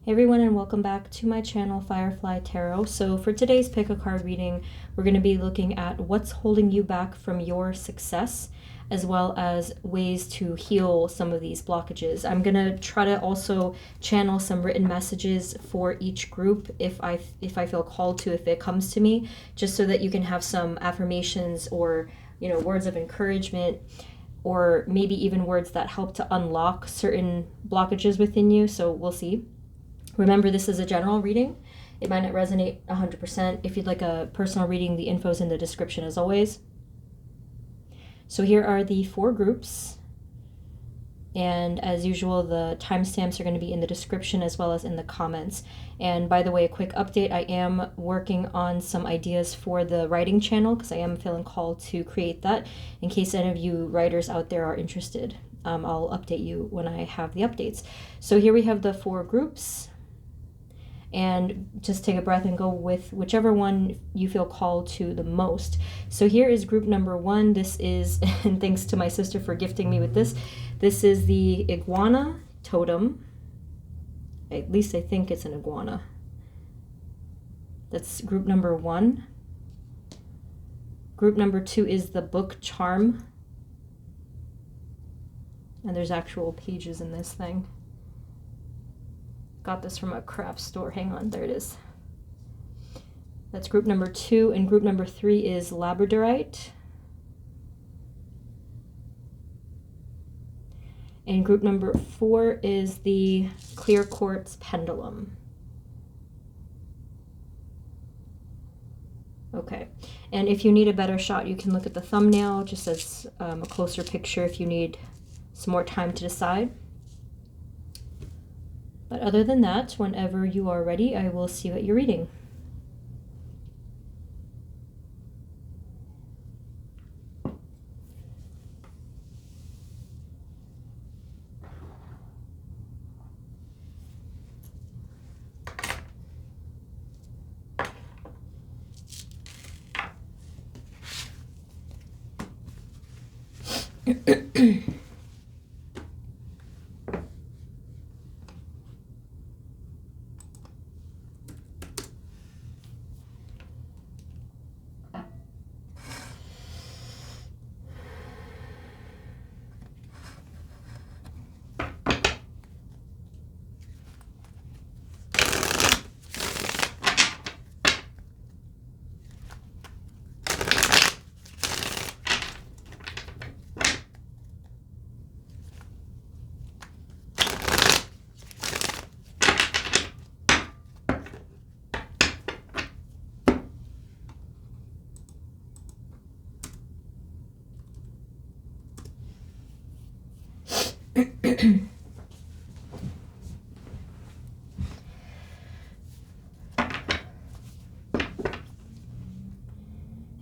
Hey everyone, and welcome back to my channel, Firefly Tarot. So for today's pick a card reading, we're going to be looking at what's holding you back from your success, as well as ways to heal some of these blockages. I'm going to try to also channel some written messages for each group if I feel called to, if it comes to me, just so that you can have some affirmations or, words of encouragement, or maybe even words that help to unlock certain blockages within you. So we'll see. Remember, this is a general reading. It might not resonate 100%. If you'd like a personal reading, the info's in the description as always. So here are the 4 groups. And as usual, the timestamps are going to be in the description as well as in the comments. And by the way, a quick update, I am working on some ideas for the writing channel because I am feeling called to create that. In case any of you writers out there are interested, I'll update you when I have the updates. So here we have the 4 groups. And just take a breath and go with whichever one you feel called to the most. So here is group number 1. This is, and thanks to my sister for gifting me with this, this is the iguana totem. At least I think it's an iguana. That's group number 1. Group number 2 is the book charm. And there's actual pages in this thing. Got this from a craft store. Hang on, there it is. That's group number 2, and group number 3 is labradorite. And group number 4 is the clear quartz pendulum. Okay, and if you need a better shot, you can look at the thumbnail just as a closer picture if you need some more time to decide. But other than that, whenever you are ready, I will see what you're reading.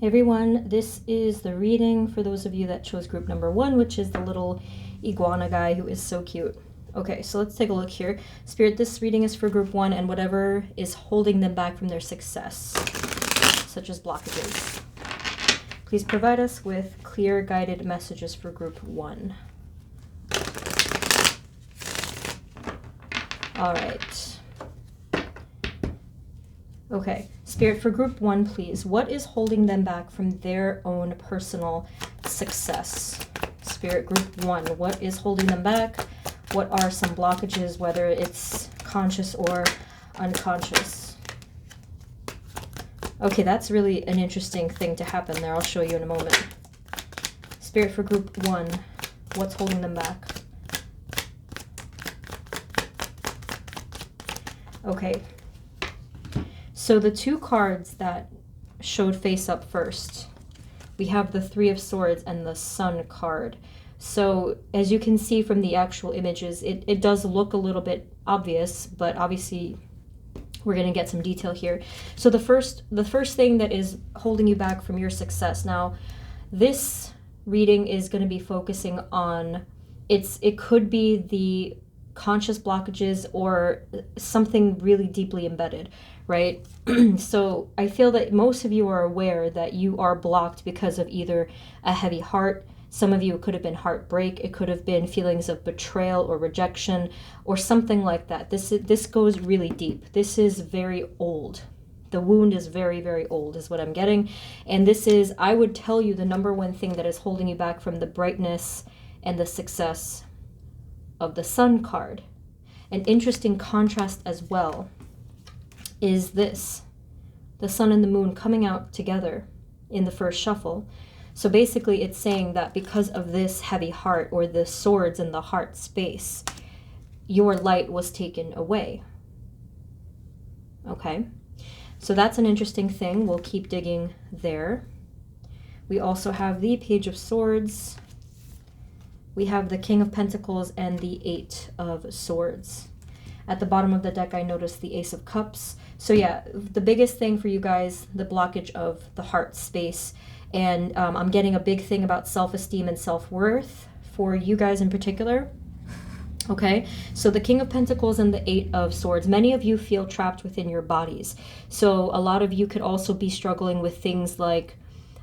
Everyone, this is the reading for those of you that chose group number 1, which is the little iguana guy who is so cute. Okay, so let's take a look here. Spirit, this reading is for group 1 and whatever is holding them back from their success, such as blockages. Please provide us with clear guided messages for group 1. All right. Okay, Spirit, for group 1, please. What is holding them back from their own personal success? Spirit, group 1, what is holding them back? What are some blockages, whether it's conscious or unconscious? Okay, that's really an interesting thing to happen there. I'll show you in a moment. Spirit, for group 1, what's holding them back? Okay. So the 2 cards that showed face up first, we have the 3 of Swords and the Sun card. So as you can see from the actual images, it does look a little bit obvious, but obviously we're going to get some detail here. So the first thing that is holding you back from your success. Now, this reading is going to be focusing on, it could be the conscious blockages or something really deeply embedded, right? So I feel that most of you are aware that you are blocked because of either a heavy heart, Some of you, it could have been heartbreak. It could have been feelings of betrayal or rejection or something like that. This goes really deep. This is very old. The wound is very, very old is what I'm getting. And this is, I would tell you, the number one thing that is holding you back from the brightness and the success of the Sun card. An interesting contrast as well is this. The Sun and the Moon coming out together in the first shuffle. So basically it's saying that because of this heavy heart, or the swords in the heart space, your light was taken away. Okay, so that's an interesting thing. We'll keep digging there. We also have the Page of Swords. We have the King of Pentacles and the Eight of Swords. At the bottom of the deck, I noticed the Ace of Cups. So yeah, the biggest thing for you guys, the blockage of the heart space. And I'm getting a big thing about self-esteem and self-worth for you guys in particular. Okay, so the King of Pentacles and the Eight of Swords. Many of you feel trapped within your bodies. So a lot of you could also be struggling with things like,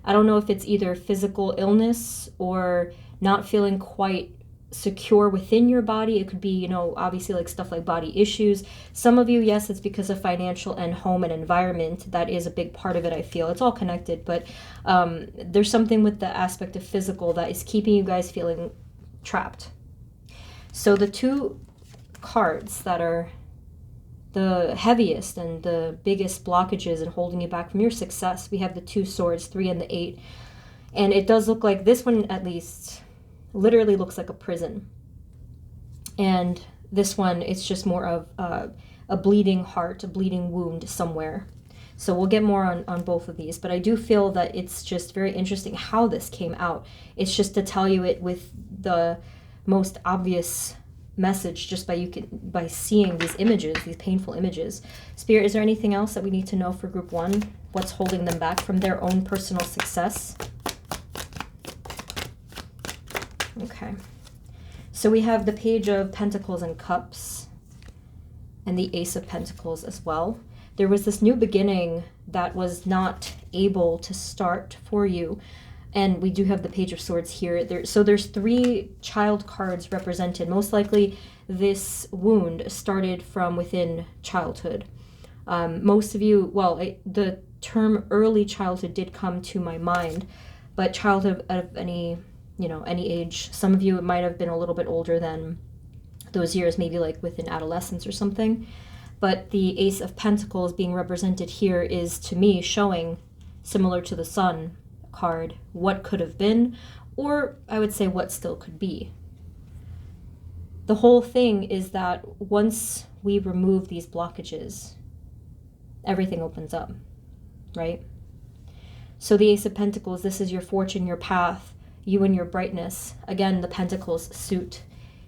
I don't know if it's either physical illness or not feeling quite secure within your body. It could be, you know, obviously like stuff like body issues. Some of you, yes, it's because of financial and home and environment. That is a big part of it, I feel. It's all connected, but there's something with the aspect of physical that is keeping you guys feeling trapped. So the two cards that are the heaviest and the biggest blockages and holding you back from your success, we have the Two Swords, 3 and the 8. And it does look like this one, at least, literally looks like a prison. And this one, it's just more of a bleeding heart, a bleeding wound somewhere. So we'll get more on both of these, but I do feel that it's just very interesting how this came out. It's just to tell you it with the most obvious message, just by seeing these images, these painful images. Spirit, is there anything else that we need to know for group 1? What's holding them back from their own personal success? Okay, so we have the Page of Pentacles and Cups and the Ace of Pentacles as well. There was this new beginning that was not able to start for you. And we do have the Page of Swords here. So there's 3 child cards represented. Most likely this wound started from within childhood. Most of you, well, the term early childhood did come to my mind, but childhood of any age. Some of you, it might have been a little bit older than those years, maybe like within adolescence or something. But the Ace of Pentacles being represented here is, to me, showing, similar to the Sun card, what could have been, or I would say what still could be. The whole thing is that once we remove these blockages, everything opens up, right? So the Ace of Pentacles, this is your fortune, your path, you and your brightness. Again, the Pentacles suit,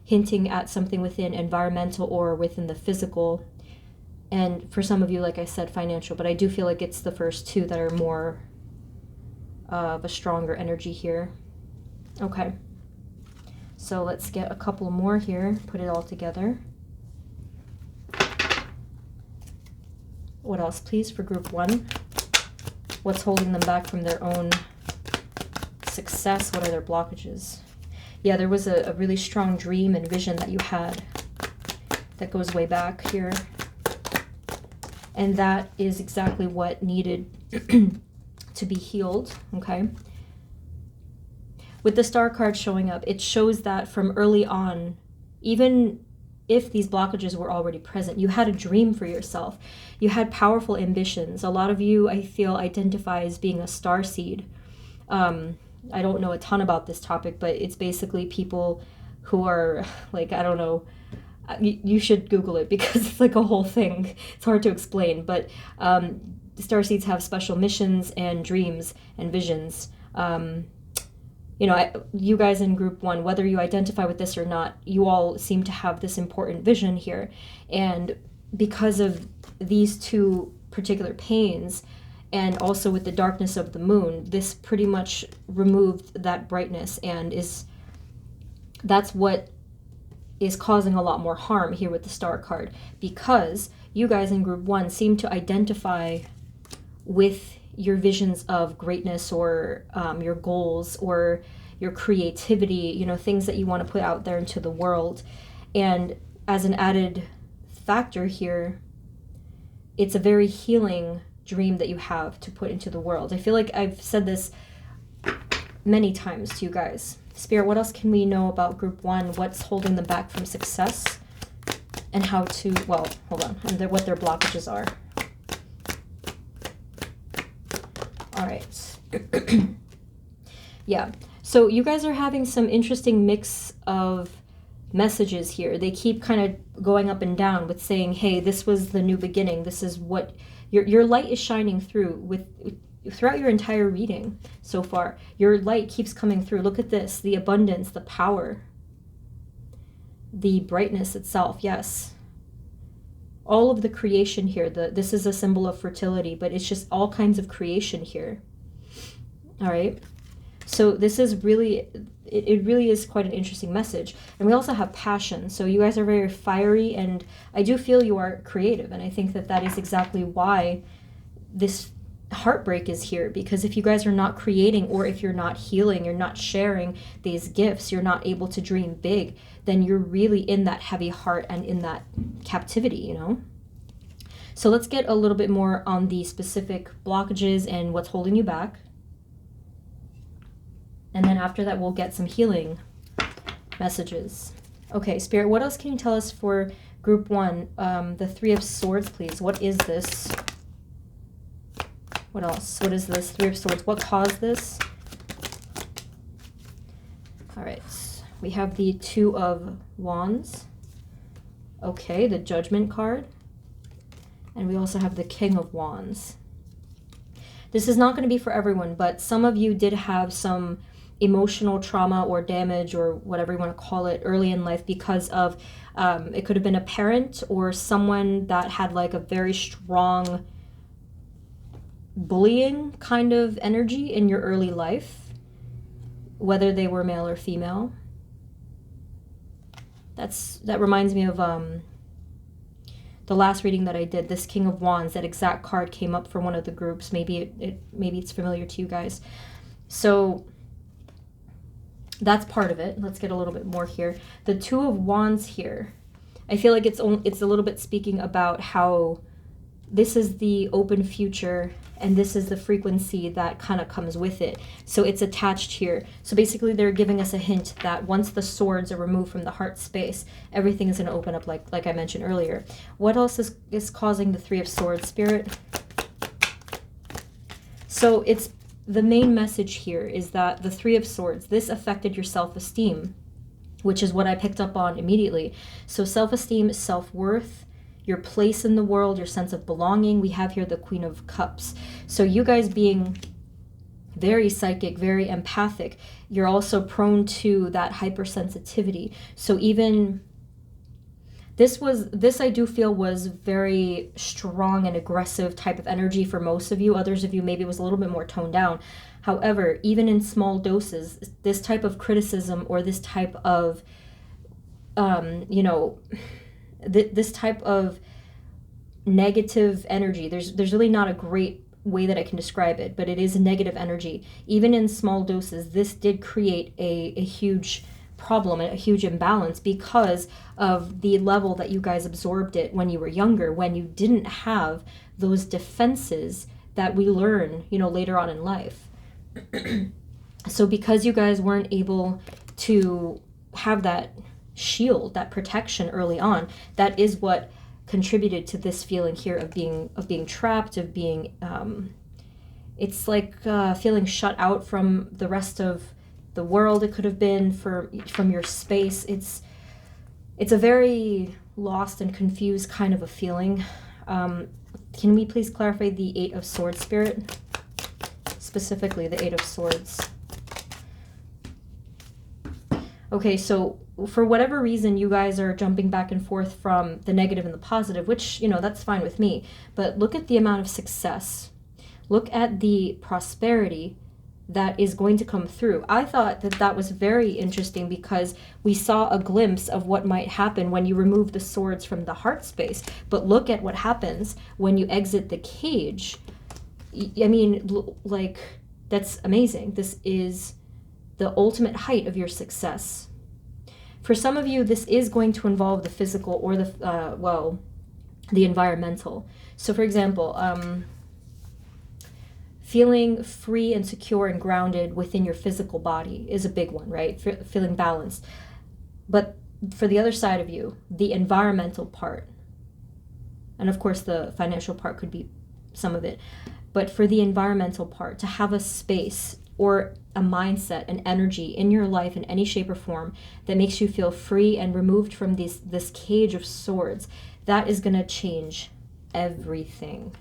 hinting at something within environmental or within the physical. And for some of you, like I said, financial, but I do feel like it's the first two that are more of a stronger energy here. Okay, so let's get a couple more here, put it all together. What else, please, for group 1? What's holding them back from their own success? What are their blockages? Yeah, there was a really strong dream and vision that you had that goes way back here. And that is exactly what needed to be healed, okay? With the Star card showing up, it shows that from early on, even if these blockages were already present, you had a dream for yourself. You had powerful ambitions. A lot of you, I feel, identify as being a star seed. I don't know a ton about this topic, but it's basically people who are like, I don't know, you should Google it because it's like a whole thing. It's hard to explain, but starseeds have special missions and dreams and visions. You know, you guys in group 1, whether you identify with this or not, you all seem to have this important vision here. And because of these two particular pains, and also with the darkness of the moon, this pretty much removed that brightness, and that's what is causing a lot more harm here with the Star card, because you guys in group 1 seem to identify with your visions of greatness or your goals, or your creativity, you know, things that you want to put out there into the world. And as an added factor here, it's a very healing dream that you have to put into the world. I feel like I've said this many times to you guys. Spirit, what else can we know about group 1? What's holding them back from success? And how to, well, hold on, and what their blockages are. All right. Yeah. So you guys are having some interesting mix of messages here. They keep kind of going up and down with saying, hey, this was the new beginning. This is what your light is shining through throughout your entire reading so far. Your light keeps coming through. Look at this, the abundance, the power, the brightness itself. Yes. All of the creation here. This is a symbol of fertility, but it's just all kinds of creation here. All right. So this is really, it really is quite an interesting message. And we also have passion. So you guys are very fiery, and I do feel you are creative. And I think that that is exactly why this heartbreak is here, because if you guys are not creating, or if you're not healing, you're not sharing these gifts, you're not able to dream big, then you're really in that heavy heart and in that captivity, you know? So let's get a little bit more on the specific blockages and what's holding you back. And then after that, we'll get some healing messages. Okay, Spirit, what else can you tell us for group 1? The 3 of Swords, please. What is this? What else? What is this? 3 of Swords. What caused this? All right. We have the 2 of Wands. Okay, the Judgment card. And we also have the King of Wands. This is not going to be for everyone, but some of you did have some emotional trauma or damage or whatever you want to call it early in life because of, it could have been a parent or someone that had like a very strong bullying kind of energy in your early life, whether they were male or female. That reminds me of the last reading that I did, this King of Wands. That exact card came up for one of the groups. Maybe it's familiar to you guys. So that's part of it. Let's get a little bit more here. The 2 of Wands here, I feel like it's a little bit speaking about how this is the open future and this is the frequency that kind of comes with it. So it's attached here. So basically they're giving us a hint that once the swords are removed from the heart space, everything is going to open up like I mentioned earlier. What else is causing the 3 of Swords, Spirit? So it's the main message here is that the 3 of Swords, this affected your self-esteem, which is what I picked up on immediately. So self-esteem, self-worth, your place in the world, your sense of belonging. We have here the Queen of Cups. So you guys being very psychic, very empathic, you're also prone to that hypersensitivity. So even this I do feel was very strong and aggressive type of energy for most of you. Others of you maybe it was a little bit more toned down. However, even in small doses, this type of criticism or this type of this type of negative energy, there's really not a great way that I can describe it, but it is a negative energy. Even in small doses, this did create a huge problem, a huge imbalance because of the level that you guys absorbed it when you were younger, when you didn't have those defenses that we learn, later on in life. So because you guys weren't able to have that shield, that protection early on, that is what contributed to this feeling here of being trapped, of being it's like feeling shut out from the rest of the world. It could have been from your space. It's a very lost and confused kind of a feeling. Can we please clarify the 8 of Swords, Spirit? Specifically the 8 of Swords. Okay, so for whatever reason, you guys are jumping back and forth from the negative and the positive, which, that's fine with me. But look at the amount of success. Look at the prosperity that is going to come through. I thought that was very interesting because we saw a glimpse of what might happen when you remove the swords from the heart space. But look at what happens when you exit the cage. I mean, like, that's amazing. This is the ultimate height of your success. For some of you, this is going to involve the physical or the environmental. So for example, feeling free and secure and grounded within your physical body is a big one, right? Feeling balanced. But for the other side of you, the environmental part, and of course the financial part could be some of it, but for the environmental part, to have a space or a mindset and energy in your life in any shape or form that makes you feel free and removed from this cage of swords, that is going to change everything.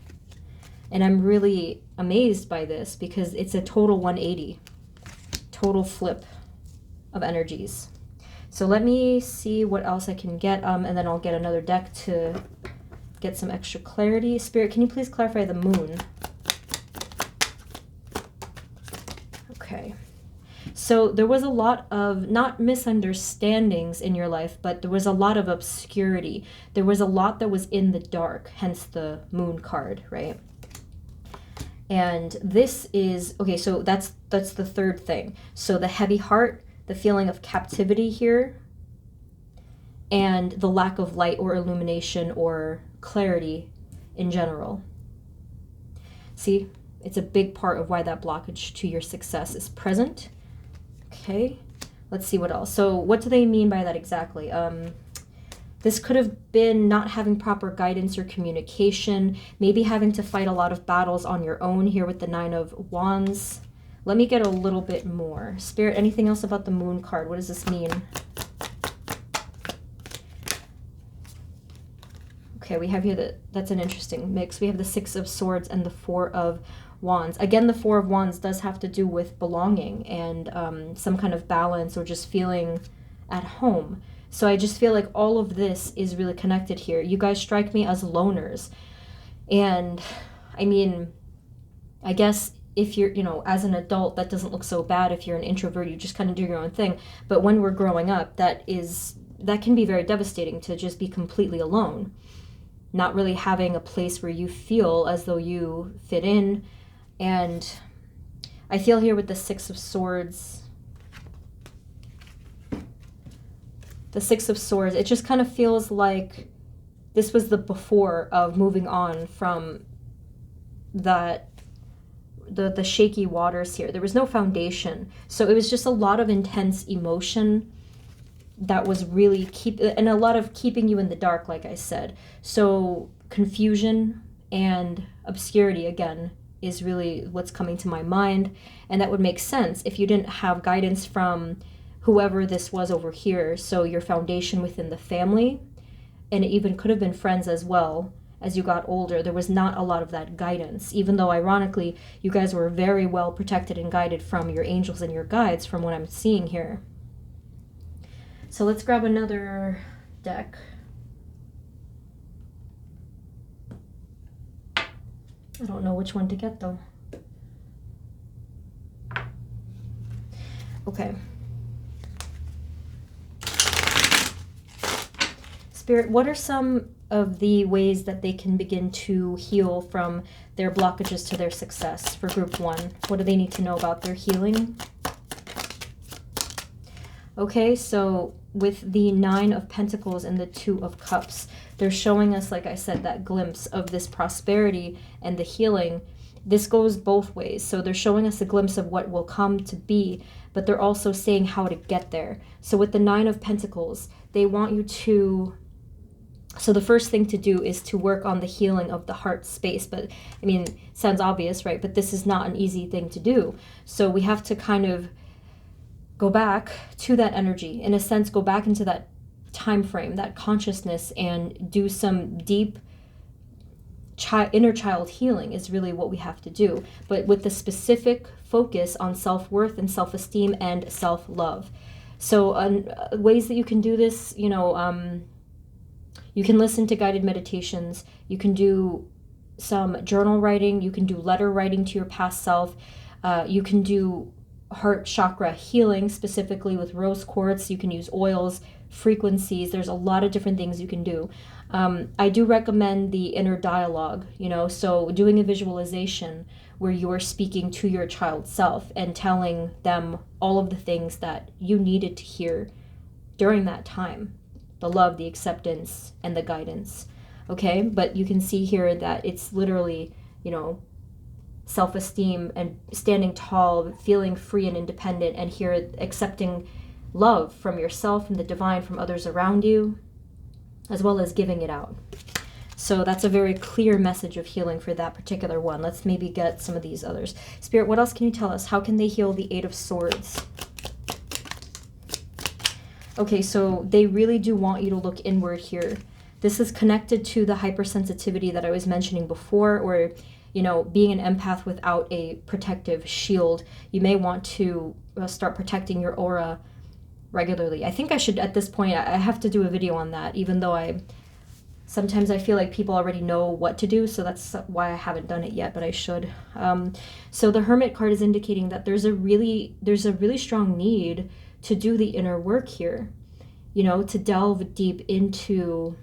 And I'm really amazed by this because it's a total 180, total flip of energies. So let me see what else I can get, and then I'll get another deck to get some extra clarity. Spirit, can you please clarify the moon? Okay. So there was a lot of, not misunderstandings in your life, but there was a lot of obscurity. There was a lot that was in the dark, hence the moon card, right? And this is, okay, so that's the third thing. So the heavy heart, the feeling of captivity here, and the lack of light or illumination or clarity in general. See, it's a big part of why that blockage to your success is present. Okay, let's see what else. So what do they mean by that exactly? This could have been not having proper guidance or communication, maybe having to fight a lot of battles on your own here with the 9 of Wands. Let me get a little bit more. Spirit, anything else about the moon card? What does this mean? Okay, we have here that's an interesting mix. We have the 6 of Swords and the 4 of Wands. Again, the 4 of Wands does have to do with belonging and some kind of balance or just feeling at home. So I just feel like all of this is really connected here. You guys strike me as loners. And I mean, I guess if you're, as an adult, that doesn't look so bad. If you're an introvert, you just kind of do your own thing. But when we're growing up, that can be very devastating, to just be completely alone. Not really having a place where you feel as though you fit in. And I feel here with the 6 of Swords, it just kind of feels like this was the before of moving on from the shaky waters here. There was no foundation. So it was just a lot of intense emotion that was really and a lot of keeping you in the dark, like I said. So confusion and obscurity, again, is really what's coming to my mind. And that would make sense if you didn't have guidance from whoever this was over here. So your foundation within the family, and it even could have been friends as well. As you got older, there was not a lot of that guidance, even though ironically you guys were very well protected and guided from your angels and your guides, from what I'm seeing here. So let's grab another deck. I don't know which one to get though. Okay. Spirit, what are some of the ways that they can begin to heal from their blockages to their success for group 1? What do they need to know about their healing? Okay, so with the 9 of Pentacles and the 2 of Cups, they're showing us, like I said, that glimpse of this prosperity and the healing. This goes both ways. So they're showing us a glimpse of what will come to be, but they're also saying how to get there. So with the 9 of Pentacles, they want you to... So the first thing to do is to work on the healing of the heart space. But, I mean, sounds obvious, right? But this is not an easy thing to do. So we have to kind of go back to that energy. In a sense, go back into that time frame, that consciousness, and do some deep inner child healing is really what we have to do. But with the specific focus on self-worth and self-esteem and self-love. So ways that you can do this, you can listen to guided meditations. You can do some journal writing. You can do letter writing to your past self. You can do heart chakra healing, specifically with rose quartz. You can use oils, frequencies. There's a lot of different things you can do. I do recommend the inner dialogue, so doing a visualization where you're speaking to your child self and telling them all of the things that you needed to hear during that time. The love, the acceptance, and the guidance. Okay, but you can see here that it's literally, you know, self-esteem and standing tall, feeling free and independent, and here accepting love from yourself and the divine, from others around you, as well as giving it out. So that's a very clear message of healing for that particular one. Let's maybe get some of these others. Spirit, what else can you tell us? How can they heal the Eight of Swords? Okay, so they really do want you to look inward here. This is connected to the hypersensitivity that I was mentioning before, or, you know, being an empath without a protective shield. You may want to start protecting your aura regularly. I think I should, at this point, I have to do a video on that, even though sometimes I feel like people already know what to do, so that's why I haven't done it yet, but I should. So the Hermit card is indicating that there's a really strong need to do the inner work here, you know, to delve deep into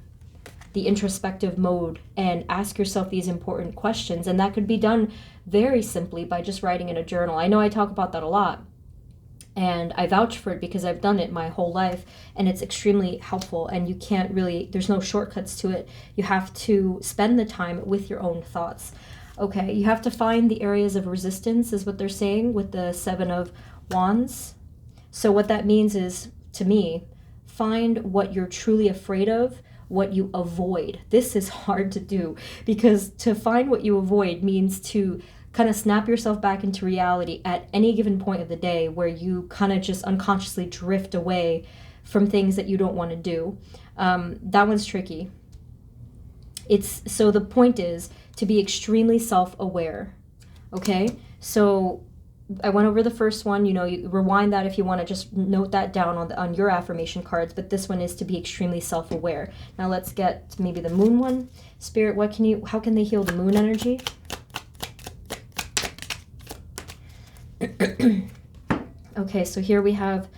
the introspective mode and ask yourself these important questions. And that could be done very simply by just writing in a journal. I know I talk about that a lot, and I vouch for it because I've done it my whole life, and it's extremely helpful. And you can't really, there's no shortcuts to it. You have to spend the time with your own thoughts. Okay, you have to find the areas of resistance, is what they're saying with the Seven of Wands. So what that means is, to me, find what you're truly afraid of, what you avoid. This is hard to do, because to find what you avoid means to kind of snap yourself back into reality at any given point of the day, where you kind of just unconsciously drift away from things that you don't want to do. That one's tricky. So the point is to be extremely self-aware. Okay, so I went over the first one, you know, you rewind that if you want to just note that down on your affirmation cards, but this one is to be extremely self-aware. Now let's get maybe the Moon one. Spirit, how can they heal the Moon energy? Okay, so here we have,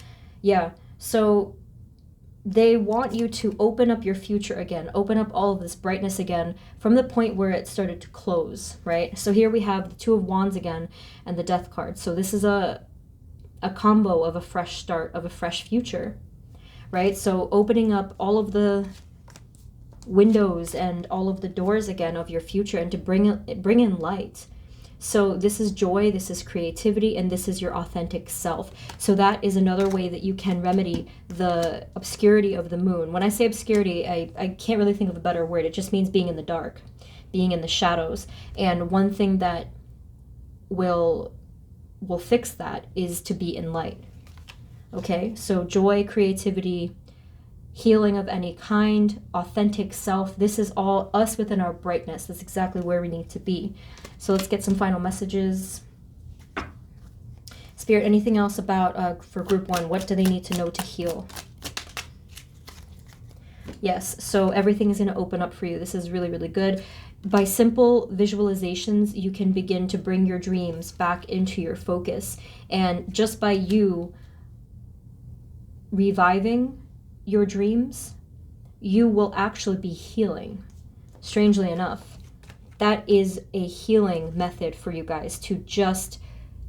so they want you to open up your future again, open up all of this brightness again from the point where it started to close, right? So here we have the Two of Wands again and the Death card. So this is a combo of a fresh start, of a fresh future, right? So opening up all of the windows and all of the doors again of your future, and to bring in light. So this is joy, this is creativity, and this is your authentic self. So that is another way that you can remedy the obscurity of the Moon. When I say obscurity, I can't really think of a better word. It just means being in the dark, being in the shadows. And one thing that will fix that is to be in light. Okay, so joy, creativity, healing of any kind, authentic self. This is all us within our brightness. That's exactly where we need to be. So let's get some final messages. Spirit, anything else about for group one? What do they need to know to heal? Yes, so everything is going to open up for you. This is really, really good. By simple visualizations, you can begin to bring your dreams back into your focus. And just by you reviving your dreams, you will actually be healing. Strangely enough, that is a healing method for you guys, to just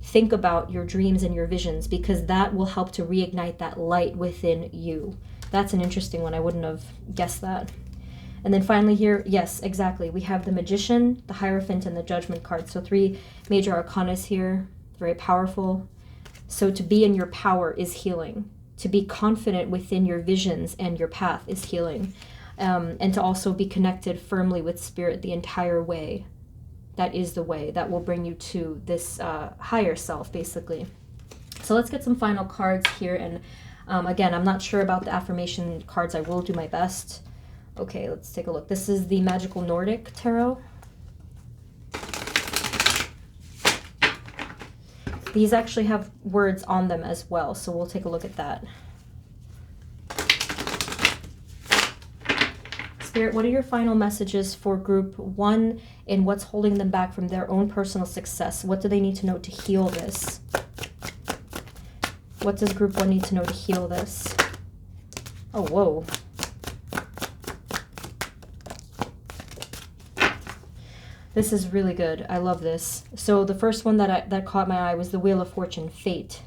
think about your dreams and your visions, because that will help to reignite that light within you. That's an interesting one. I wouldn't have guessed that. And then finally here, yes, exactly. We have the Magician, the Hierophant, and the Judgment card. So 3 major arcanas here, very powerful. So to be in your power is healing. To be confident within your visions and your path is healing. And to also be connected firmly with Spirit the entire way. That is the way that will bring you to this higher self, basically. So let's get some final cards here. And again, I'm not sure about the affirmation cards. I will do my best. Okay, let's take a look. This is the Magical Nordic Tarot. These actually have words on them as well, so we'll take a look at that. Spirit, what are your final messages for group one and what's holding them back from their own personal success? What do they need to know to heal this? What does group one need to know to heal this? Oh, whoa. This is really good. I love this. So the first one that caught my eye was the Wheel of Fortune, fate.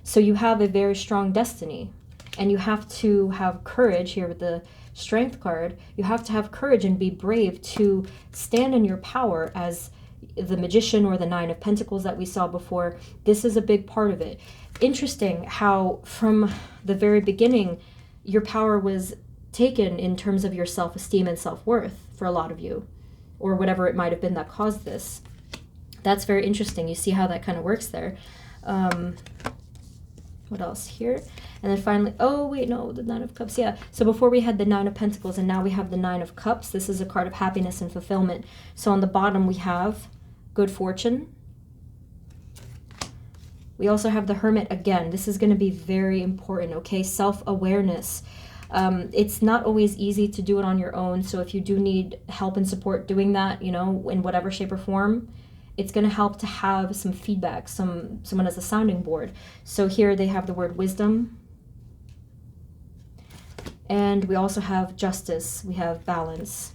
So you have a very strong destiny, and you have to have courage here with the Strength card. You have to have courage and be brave to stand in your power as the Magician or the Nine of Pentacles that we saw before. This is a big part of it. Interesting how from the very beginning your power was taken in terms of your self-esteem and self-worth for a lot of you, or whatever it might have been that caused this. That's very interesting. You see how that kind of works there. What else here? And then finally, oh wait, no, the Nine of Cups. Yeah, so before we had the Nine of Pentacles, and now we have the Nine of Cups. This is a card of happiness and fulfillment. So on the bottom we have good fortune. We also have the Hermit again. This is going to be very important, okay? Self-awareness. It's not always easy to do it on your own, so if you do need help and support doing that, you know, in whatever shape or form, it's going to help to have some feedback, someone as a sounding board. So here they have the word wisdom. And we also have justice. We have balance.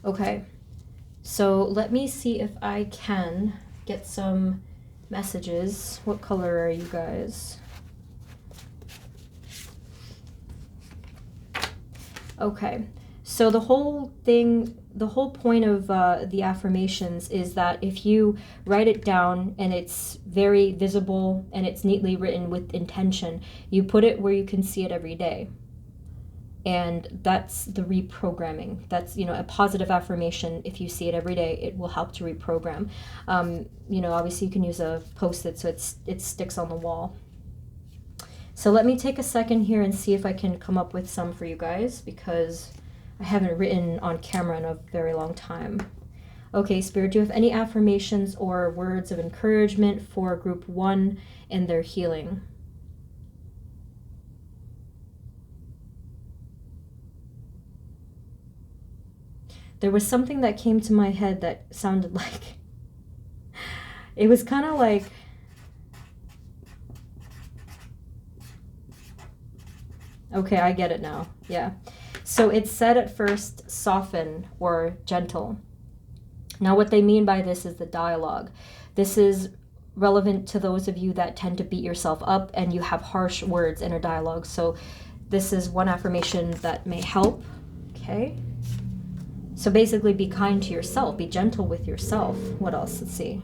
Okay. So let me see if I can get some messages. What color are you guys? Okay. So the whole thing, the whole point of the affirmations is that if you write it down and it's very visible and it's neatly written with intention, you put it where you can see it every day. And that's the reprogramming. That's, you know, a positive affirmation. If you see it every day, it will help to reprogram. You know, obviously you can use a Post-it so it sticks on the wall. So let me take a second here and see if I can come up with some for you guys, because I haven't written on camera in a very long time. Okay, Spirit, do you have any affirmations or words of encouragement for Group 1 and their healing? There was something that came to my head that sounded like, it was kind of like, okay, I get it now. Yeah. So it said at first soften or gentle. Now what they mean by this is the dialogue. This is relevant to those of you that tend to beat yourself up and you have harsh words in a dialogue. So this is one affirmation that may help. Okay. So basically be kind to yourself, be gentle with yourself. What else? Let's see.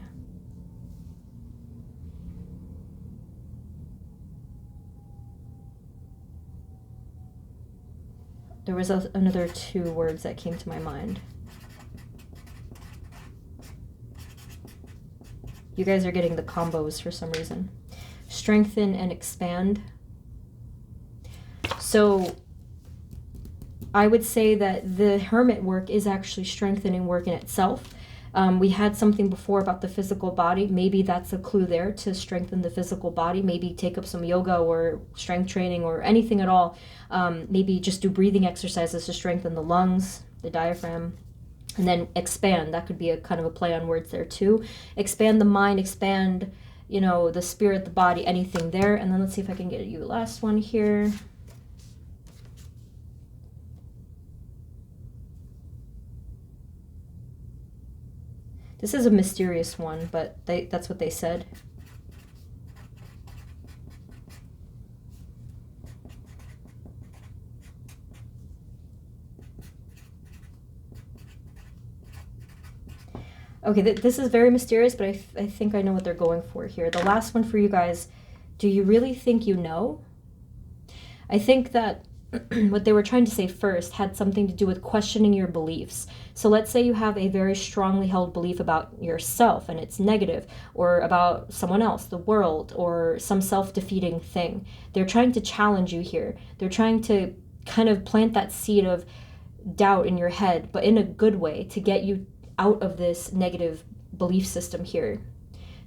There was another 2 words that came to my mind. You guys are getting the combos for some reason. Strengthen and expand. So I would say that the Hermit work is actually strengthening work in itself. We had something before about the physical body. Maybe that's a clue there to strengthen the physical body. Maybe take up some yoga or strength training or anything at all. Maybe just do breathing exercises to strengthen the lungs, the diaphragm. And then expand. That could be a kind of a play on words there too. Expand the mind, expand, you know, the spirit, the body, anything there. And then let's see if I can get you the last one here. This is a mysterious one, but that's what they said. Okay, this is very mysterious, but I think I know what they're going for here. The last one for you guys, do you really think you know? I think that what they were trying to say first had something to do with questioning your beliefs. So let's say you have a very strongly held belief about yourself and it's negative, or about someone else, the world, or some self-defeating thing. They're trying to challenge you here. They're trying to kind of plant that seed of doubt in your head, but in a good way, to get you out of this negative belief system here.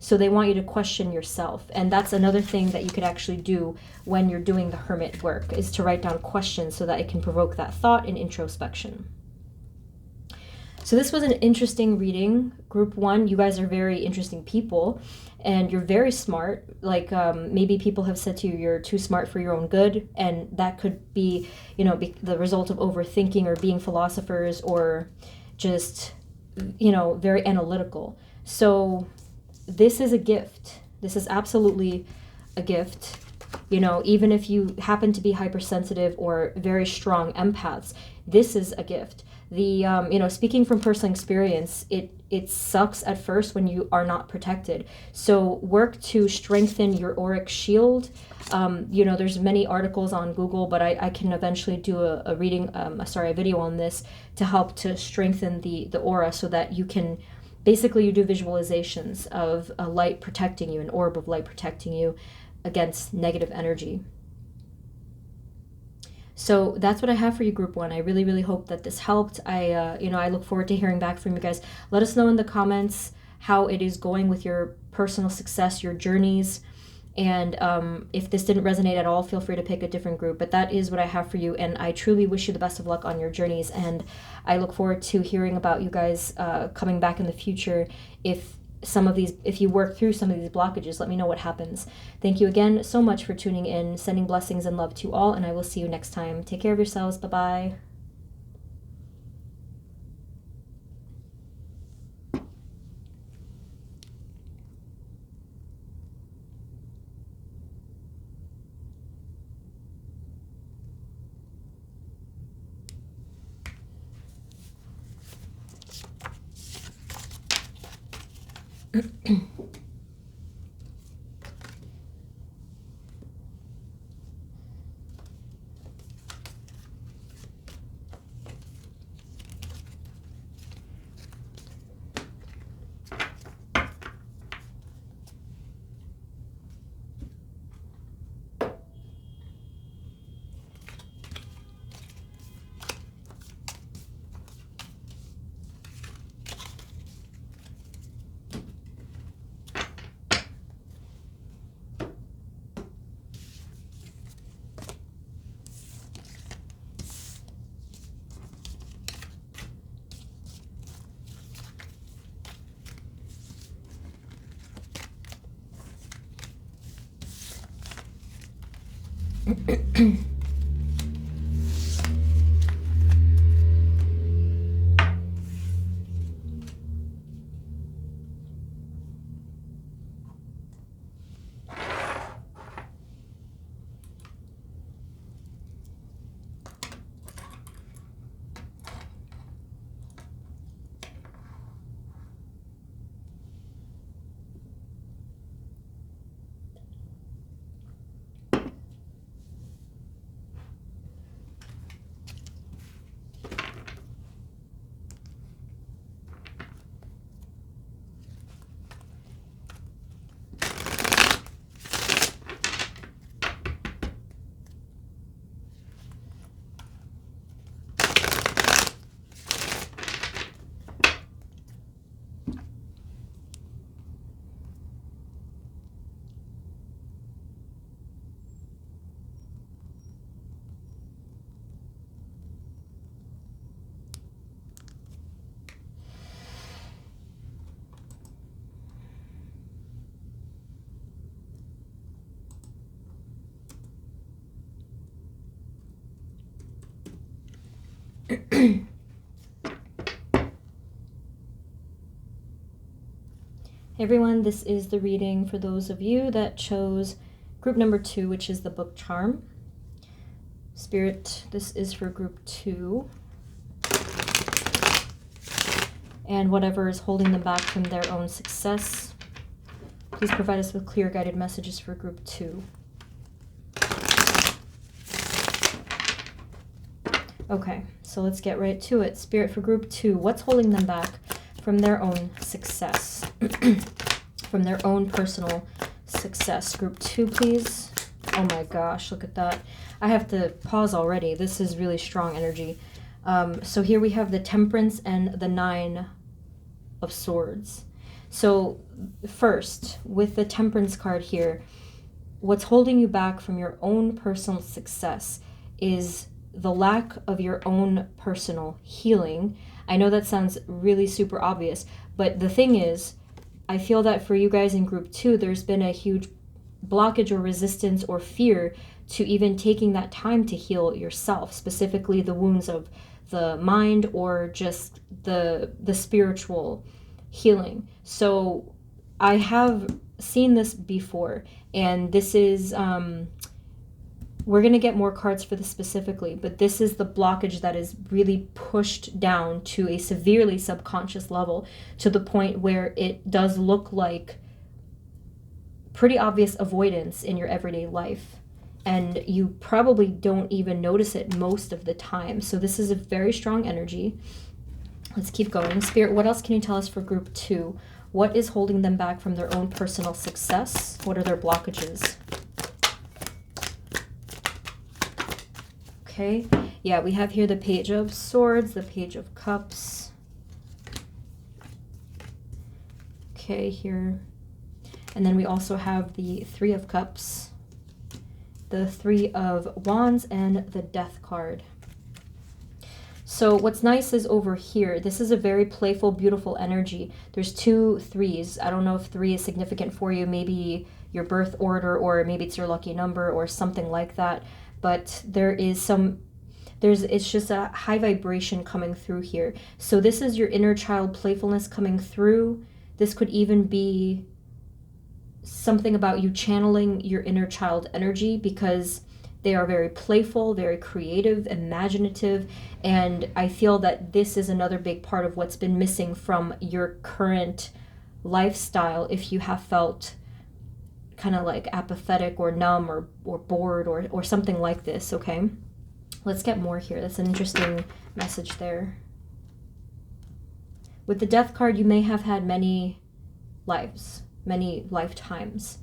So they want you to question yourself. And that's another thing that you could actually do when you're doing the Hermit work, is to write down questions so that it can provoke that thought and introspection. So this was an interesting reading. Group 1, you guys are very interesting people and you're very smart. Like maybe people have said to you, you're too smart for your own good. And that could be, you know, the result of overthinking or being philosophers or just, you know, very analytical. So this is a gift. This is absolutely a gift. You know, even if you happen to be hypersensitive or very strong empaths, this is a gift. The you know, speaking from personal experience, it sucks at first when you are not protected. So work to strengthen your auric shield. You know, there's many articles on Google, but I can eventually do a reading, a video on this to help to strengthen the aura so that you can, basically you do visualizations of a light protecting you, an orb of light protecting you against negative energy. So that's what I have for you, Group 1. I really, really hope that this helped. You know, I look forward to hearing back from you guys. Let us know in the comments how it is going with your personal success, your journeys. And if this didn't resonate at all, feel free to pick a different group. But that is what I have for you. And I truly wish you the best of luck on your journeys. And I look forward to hearing about you guys coming back in the future. If you work through some of these blockages, let me know what happens. Thank you again so much for tuning in, sending blessings and love to all, and I will see you next time. Take care of yourselves. Bye-bye. Hey everyone, this is the reading for those of you that chose group number 2, which is the book Charm. Spirit, this is for group 2. And whatever is holding them back from their own success, please provide us with clear guided messages for group 2. Okay, so let's get right to it. Spirit, for group 2, what's holding them back from their own success? From their own personal success. Group 2, please. Oh my gosh, look at that. I have to pause already. This is really strong energy. So here we have the Temperance and the 9 of Swords. So first, with the Temperance card here, what's holding you back from your own personal success is the lack of your own personal healing I know that sounds really super obvious, but the thing is, I feel that for you guys in group 2, there's been a huge blockage or resistance or fear to even taking that time to heal yourself, specifically the wounds of the mind or just the spiritual healing. So I have seen this before, and this is we're going to get more cards for this specifically, but this is the blockage that is really pushed down to a severely subconscious level, to the point where it does look like pretty obvious avoidance in your everyday life, and you probably don't even notice it most of the time. So this is a very strong energy. Let's keep going. Spirit, what else can you tell us for group 2? What is holding them back from their own personal success? What are their blockages? Okay, yeah, we have here the Page of Swords, the Page of Cups. Okay, here. And then we also have the Three of Cups, the Three of Wands, and the Death card. So what's nice is over here, this is a very playful, beautiful energy. There's 2 threes. I don't know if 3 is significant for you, maybe your birth order, or maybe it's your lucky number or something like that. But there is it's just a high vibration coming through here. So this is your inner child playfulness coming through. This could even be something about you channeling your inner child energy, because they are very playful, very creative, imaginative, and I feel that this is another big part of what's been missing from your current lifestyle if you have felt kind of like apathetic or numb or bored or something like this, okay? Let's get more here. That's an interesting message there. With the Death card, you may have had many lives, many lifetimes.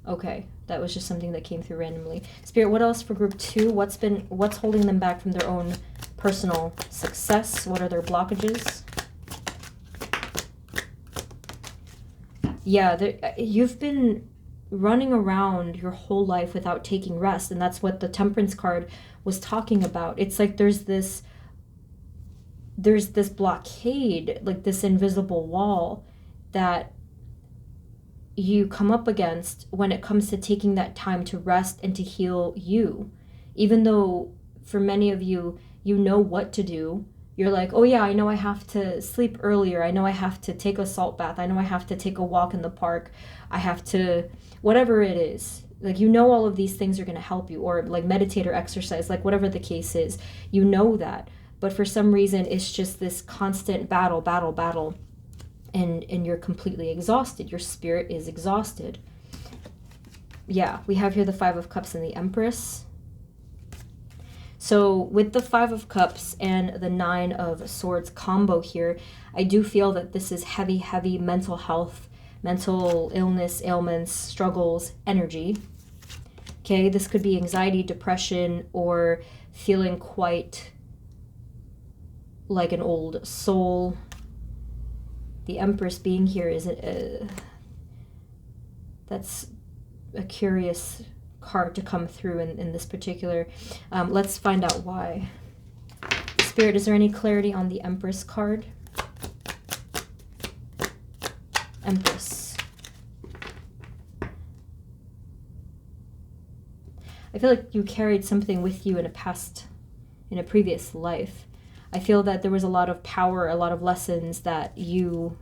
Okay, that was just something that came through randomly. Spirit, what else for group 2? What's holding them back from their own personal success? What are their blockages? Yeah, you've been running around your whole life without taking rest, and that's what the Temperance card was talking about. It's like there's this blockade, like this invisible wall that you come up against when it comes to taking that time to rest and to heal you. Even though for many of you, you know what to do. You're like, oh yeah, I know I have to sleep earlier. I know I have to take a salt bath. I know I have to take a walk in the park. I have to, whatever it is. Like, you know, all of these things are going to help you, or like meditate or exercise, like whatever the case is, you know that. But for some reason, it's just this constant battle. And you're completely exhausted. Your spirit is exhausted. Yeah, we have here the Five of Cups and the Empress. So with the Five of Cups and the Nine of Swords combo here, I do feel that this is heavy mental health, mental illness, ailments, struggles, energy. Okay, this could be anxiety, depression, or feeling quite like an old soul. The Empress being here is that's a curious card to come through in this particular. Let's find out why. Spirit, is there any clarity on the Empress card? Empress. I feel like you carried something with you in a previous life. I feel that there was a lot of power, a lot of lessons that you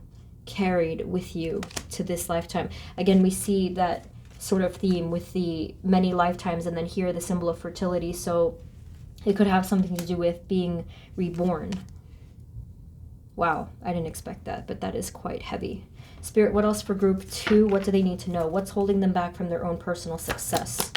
carried with you to this lifetime. Again, we see that sort of theme with the many lifetimes, and then here the symbol of fertility. So it could have something to do with being reborn. Wow, I didn't expect that, but that is quite heavy. Spirit, what else for group 2? What do they need to know? What's holding them back from their own personal success?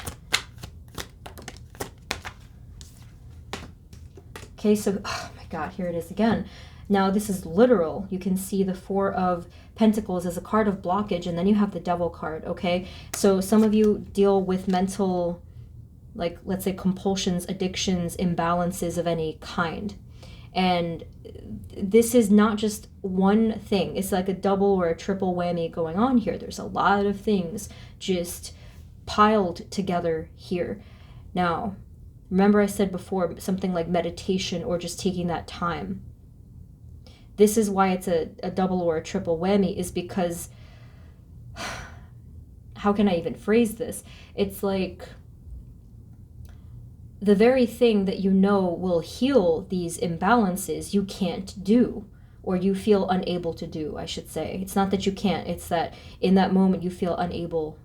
Okay, so, oh my God, here it is again. Now, this is literal. You can see the Four of Pentacles as a card of blockage, and then you have the Devil card, okay? So some of you deal with mental, like, let's say compulsions, addictions, imbalances of any kind. And this is not just one thing. It's like a double or a triple whammy going on here. There's a lot of things just piled together here. Now, remember I said before, something like meditation or just taking that time. this is why it's a double or a triple whammy, is because, how can I even phrase this? It's like the very thing that you know will heal these imbalances you can't do, or you feel unable to do, I should say. It's not that you can't, it's that in that moment you feel unable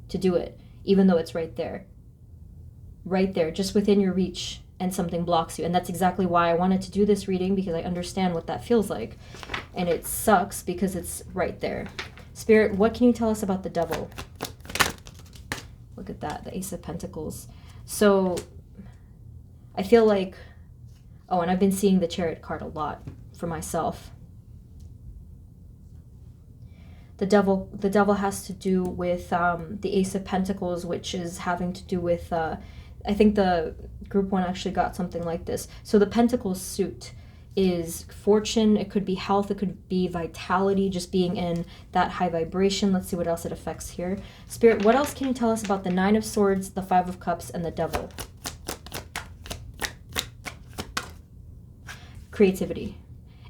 to do it, even though it's right there, just within your reach, and something blocks you. And that's exactly why I wanted to do this reading, because I understand what that feels like. And it sucks because it's right there. Spirit, what can you tell us about the Devil? Look at that, the Ace of Pentacles. So I feel like, oh, and I've been seeing the Chariot card a lot for myself. The devil has to do with the Ace of Pentacles, which is having to do with, I think the group 1 actually got something like this. So the Pentacles suit is fortune, it could be health, it could be vitality, just being in that high vibration. Let's see what else it affects here. Spirit, what else can you tell us about the Nine of Swords, the Five of Cups, and the Devil? Creativity.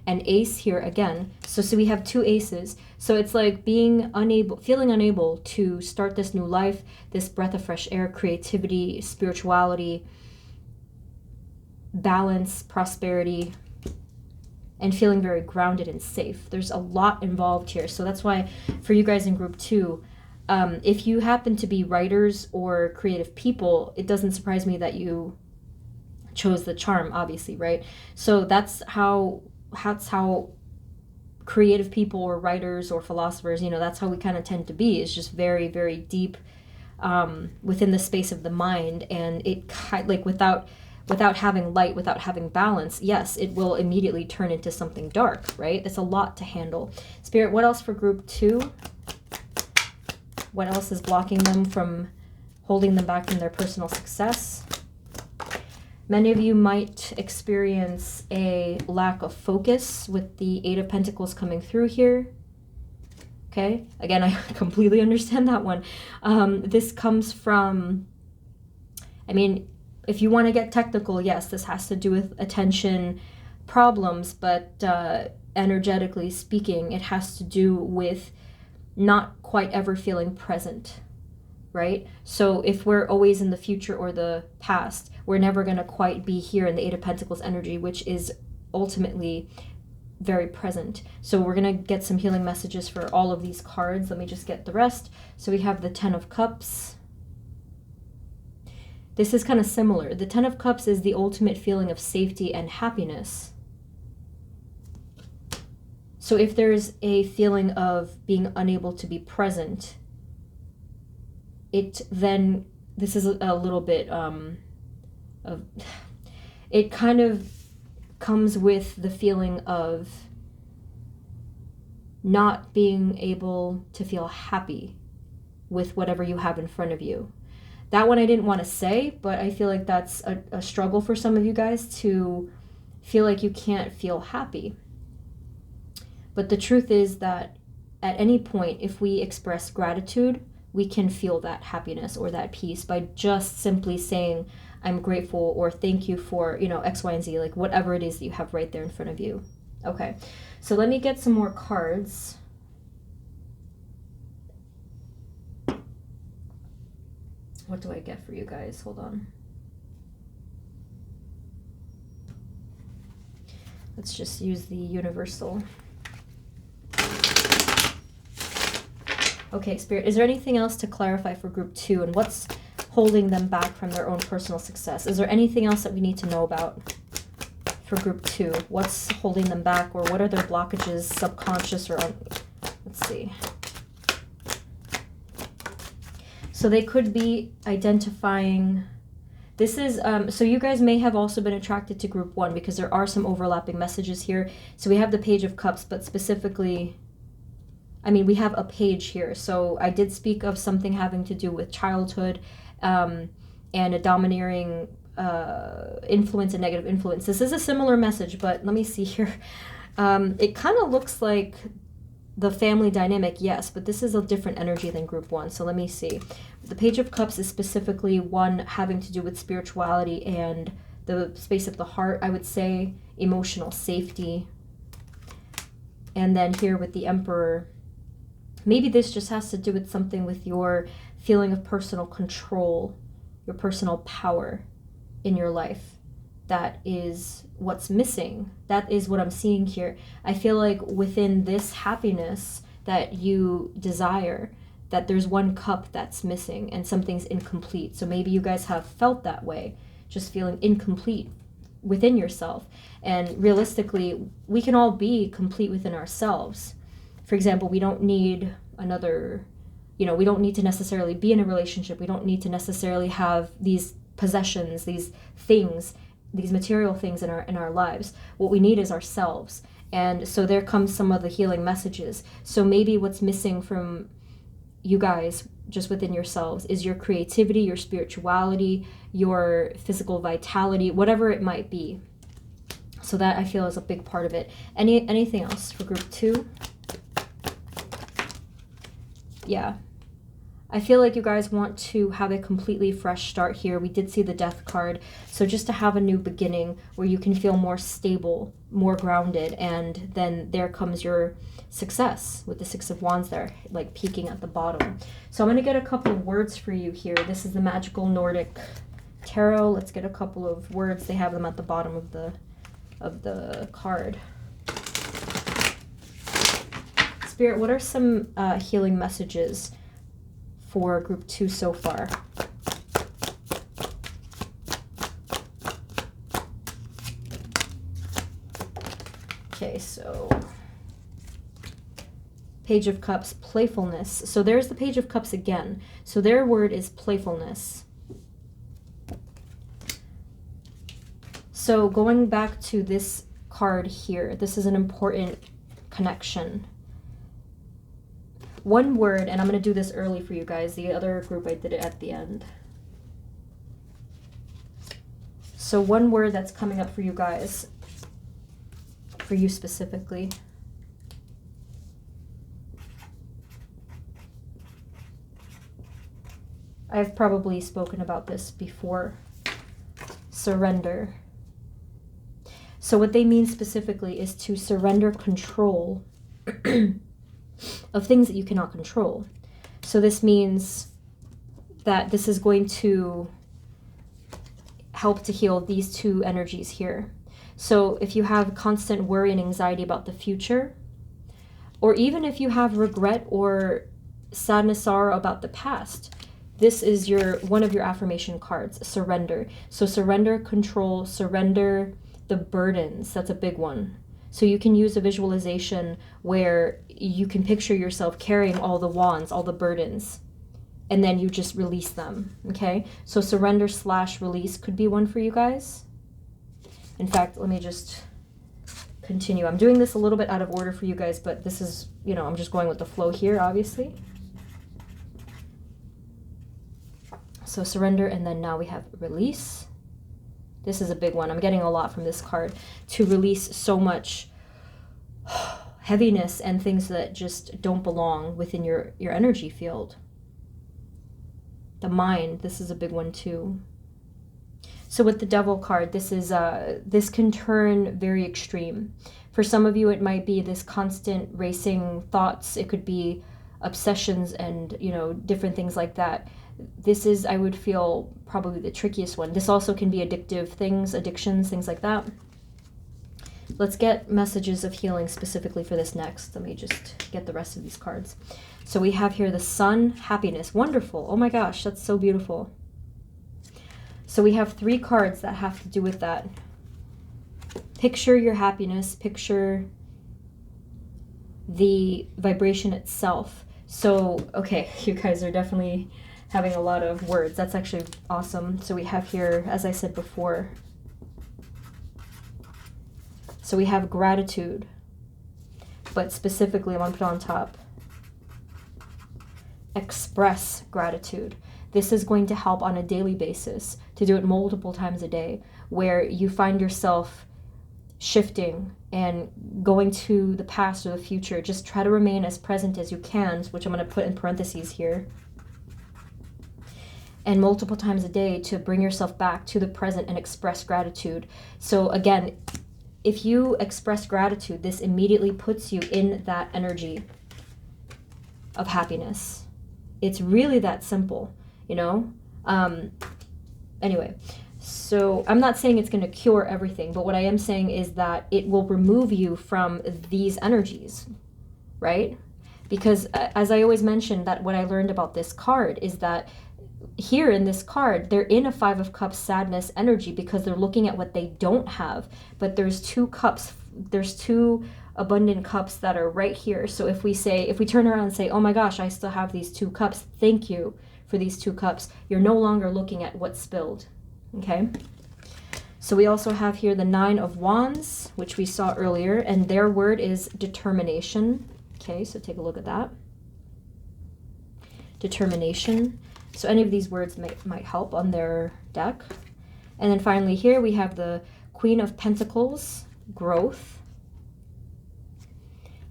And ace here again. So we have 2 aces. So it's like feeling unable to start this new life, this breath of fresh air, creativity, spirituality, balance, prosperity, and feeling very grounded and safe. There's a lot involved here. So that's why for you guys in group 2, if you happen to be writers or creative people, it doesn't surprise me that you chose the charm, obviously, right? So that's how creative people or writers or philosophers, that's how we kind of tend to be. It's just very, very deep within the space of the mind, and it like without having light, without having balance, yes, it will immediately turn into something dark, right? That's a lot to handle. Spirit, what else for group 2? What else is blocking them from holding them back from their personal success? Many of you might experience a lack of focus with the Eight of Pentacles coming through here. Okay, again, I completely understand that one. This comes from, I mean, if you want to get technical, yes, this has to do with attention problems, but energetically speaking, it has to do with not quite ever feeling present, right? So if we're always in the future or the past, we're never going to quite be here in the Eight of Pentacles energy, which is ultimately very present. So we're going to get some healing messages for all of these cards. Let me just get the rest. So we have the Ten of Cups. This is kind of similar. The Ten of Cups is the ultimate feeling of safety and happiness. So if there's a feeling of being unable to be present, this is a little bit it kind of comes with the feeling of not being able to feel happy with whatever you have in front of you. That one I didn't want to say, but I feel like that's a struggle for some of you guys, to feel like you can't feel happy. But the truth is that at any point, if we express gratitude, we can feel that happiness or that peace by just simply saying, I'm grateful, or thank you for, X, Y, and Z, like whatever it is that you have right there in front of you. Okay, so let me get some more cards. What do I get for you guys? Hold on. Let's just use the universal. Okay, Spirit, is there anything else to clarify for group 2, and what's holding them back from their own personal success? Is there anything else that we need to know about for group 2? What's holding them back, or what are their blockages, subconscious or let's see. So they could be identifying, this is, so you guys may have also been attracted to group 1 because there are some overlapping messages here. So we have the Page of Cups, but specifically, I mean, we have a page here. So I did speak of something having to do with childhood and a domineering influence and negative influence. This is a similar message, but let me see here. It kind of looks like the family dynamic, yes, but this is a different energy than group 1. So let me see. The Page of Cups is specifically one having to do with spirituality and the space of the heart, I would say, emotional safety. And then here with the Emperor, maybe this just has to do with something with your feeling of personal control, your personal power in your life. That is what's missing. That is what I'm seeing here. I feel like within this happiness that you desire, that there's one cup that's missing and something's incomplete. So maybe you guys have felt that way, just feeling incomplete within yourself. And realistically, we can all be complete within ourselves. For example, we don't need another, we don't need to necessarily be in a relationship. We don't need to necessarily have these possessions, these things, these material things in our lives. What we need is ourselves. And so there comes some of the healing messages. So maybe what's missing from you guys just within yourselves is your creativity, your spirituality, your physical vitality, whatever it might be. So that I feel is a big part of it. Anything else for group 2? Yeah. I feel like you guys want to have a completely fresh start here. We did see the Death card. So just to have a new beginning where you can feel more stable, more grounded, and then there comes your success with the Six of Wands there, like peeking at the bottom. So I'm going to get a couple of words for you here. This is the Magical Nordic Tarot. Let's get a couple of words. They have them at the bottom of the card. Spirit, what are some healing messages for group 2 so far? Okay, so Page of Cups, playfulness. So there's the Page of Cups again. So their word is playfulness. So going back to this card here, this is an important connection. One word, and I'm going to do this early for you guys. The other group, I did it at the end. So one word that's coming up for you guys, for you specifically. I've probably spoken about this before. Surrender. So what they mean specifically is to surrender control of things that you cannot control. So this means that this is going to help to heal these two energies here. So if you have constant worry and anxiety about the future, or even if you have regret or sadness, sorrow about the past, this is one of your affirmation cards, surrender. So surrender control, surrender the burdens. That's a big one. So you can use a visualization where you can picture yourself carrying all the wands, all the burdens, and then you just release them, okay? So surrender / release could be one for you guys. In fact, let me just continue. I'm doing this a little bit out of order for you guys, but this is, I'm just going with the flow here, obviously. So surrender, and then now we have release. This is a big one. I'm getting a lot from this card. To release so much heaviness and things that just don't belong within your energy field. The mind, this is a big one too. So with the Devil card, this can turn very extreme. For some of you, it might be this constant racing thoughts. It could be obsessions and, different things like that. This is, I would feel, probably the trickiest one. This also can be addictive things, addictions, things like that. Let's get messages of healing specifically for this next. Let me just get the rest of these cards. So we have here the Sun, happiness, wonderful. Oh my gosh, that's so beautiful. So we have 3 cards that have to do with that. Picture your happiness, picture the vibration itself. So, okay, you guys are definitely having a lot of words. That's actually awesome. So we have here, as I said before, so we have gratitude, but specifically I'm going to put on top, express gratitude. This is going to help on a daily basis, to do it multiple times a day, where you find yourself shifting and going to the past or the future. Just try to remain as present as you can, which I'm going to put in parentheses here. And multiple times a day to bring yourself back to the present and express gratitude. So again, if you express gratitude, this immediately puts you in that energy of happiness. It's really that simple, you know? Anyway, so I'm not saying it's going to cure everything, but what I am saying is that it will remove you from these energies, right? Because as I always mention, that what I learned about this card is that here in this card, they're in a Five of Cups sadness energy because they're looking at what they don't have. But there's two cups, there's two abundant cups that are right here. So if we turn around and say, oh my gosh, I still have these two cups, thank you for these two cups, you're no longer looking at what's spilled. Okay? So we also have here the Nine of Wands, which we saw earlier, and their word is determination. Okay, so take a look at that. Determination. So any of these words might help on their deck. And then finally here we have the Queen of Pentacles, growth.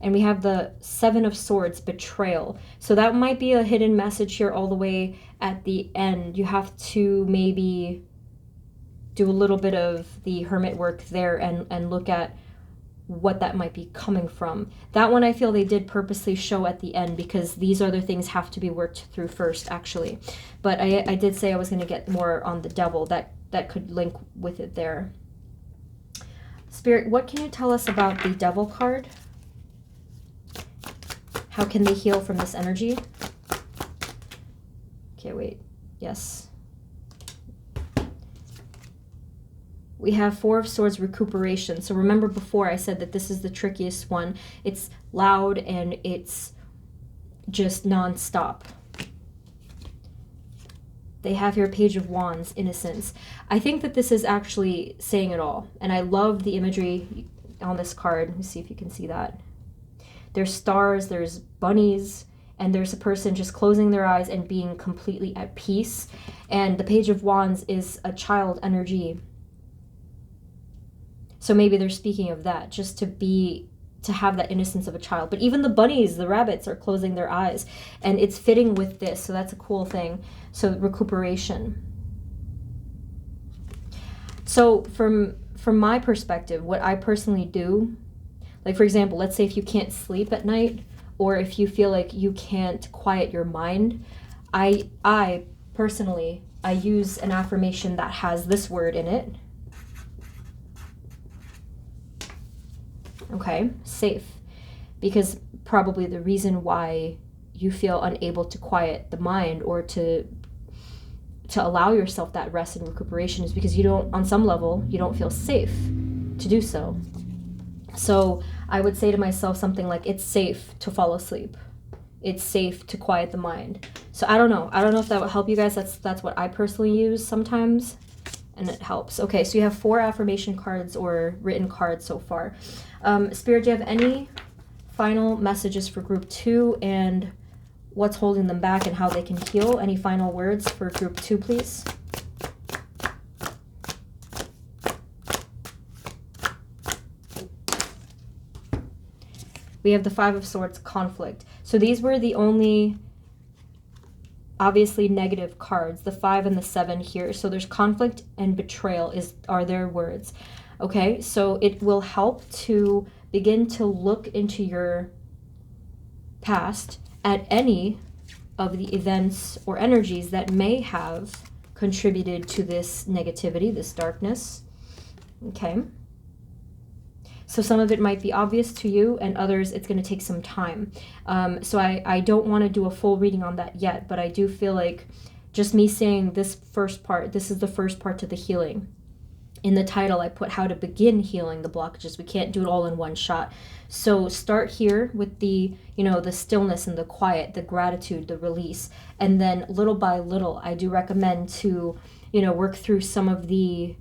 And we have the Seven of Swords, betrayal. So that might be a hidden message here all the way at the end. You have to maybe do a little bit of the hermit work there and look at what that might be coming from. That one I feel they did purposely show at the end because these other things have to be worked through first, actually. But I did say I was going to get more on the devil. That could link with it there. Spirit, what can you tell us about the devil card? How can they heal from this energy? Okay, wait. Yes. We have Four of Swords, recuperation. So remember before I said that this is the trickiest one. It's loud and it's just non-stop. They have here Page of Wands, innocence. I think that this is actually saying it all. And I love the imagery on this card. Let me see if you can see that. There's stars, there's bunnies, and there's a person just closing their eyes and being completely at peace. And the Page of Wands is a child energy. So maybe they're speaking of that, just to have that innocence of a child. But even the bunnies, the rabbits are closing their eyes, and it's fitting with this. So that's a cool thing. So recuperation. So from my perspective, what I personally do, like for example, let's say if you can't sleep at night, or if you feel like you can't quiet your mind, I personally use an affirmation that has this word in it. Okay, safe. Because probably the reason why you feel unable to quiet the mind or to allow yourself that rest and recuperation is because you don't, on some level, you don't feel safe to do so. So I would say to myself something like, it's safe to fall asleep. It's safe to quiet the mind. So I don't know if that would help you guys. That's what I personally use sometimes, and it helps. Okay, so you have 4 affirmation cards or written cards so far. Spirit, do you have any final messages for group 2 and what's holding them back and how they can heal? Any final words for group 2, please? We have the 5 of Swords, conflict. So these were the only obviously negative cards, the 5 and the 7 here. So there's conflict and betrayal are their words. Okay, so it will help to begin to look into your past at any of the events or energies that may have contributed to this negativity, this darkness. Okay. So some of it might be obvious to you, and others it's going to take some time. So I don't want to do a full reading on that yet, but I do feel like just me saying this first part, this is the first part to the healing. In the title, I put how to begin healing the blockages. We can't do it all in one shot. So start here with the, the stillness and the quiet, the gratitude, the release. And then little by little, I do recommend to, work through some of the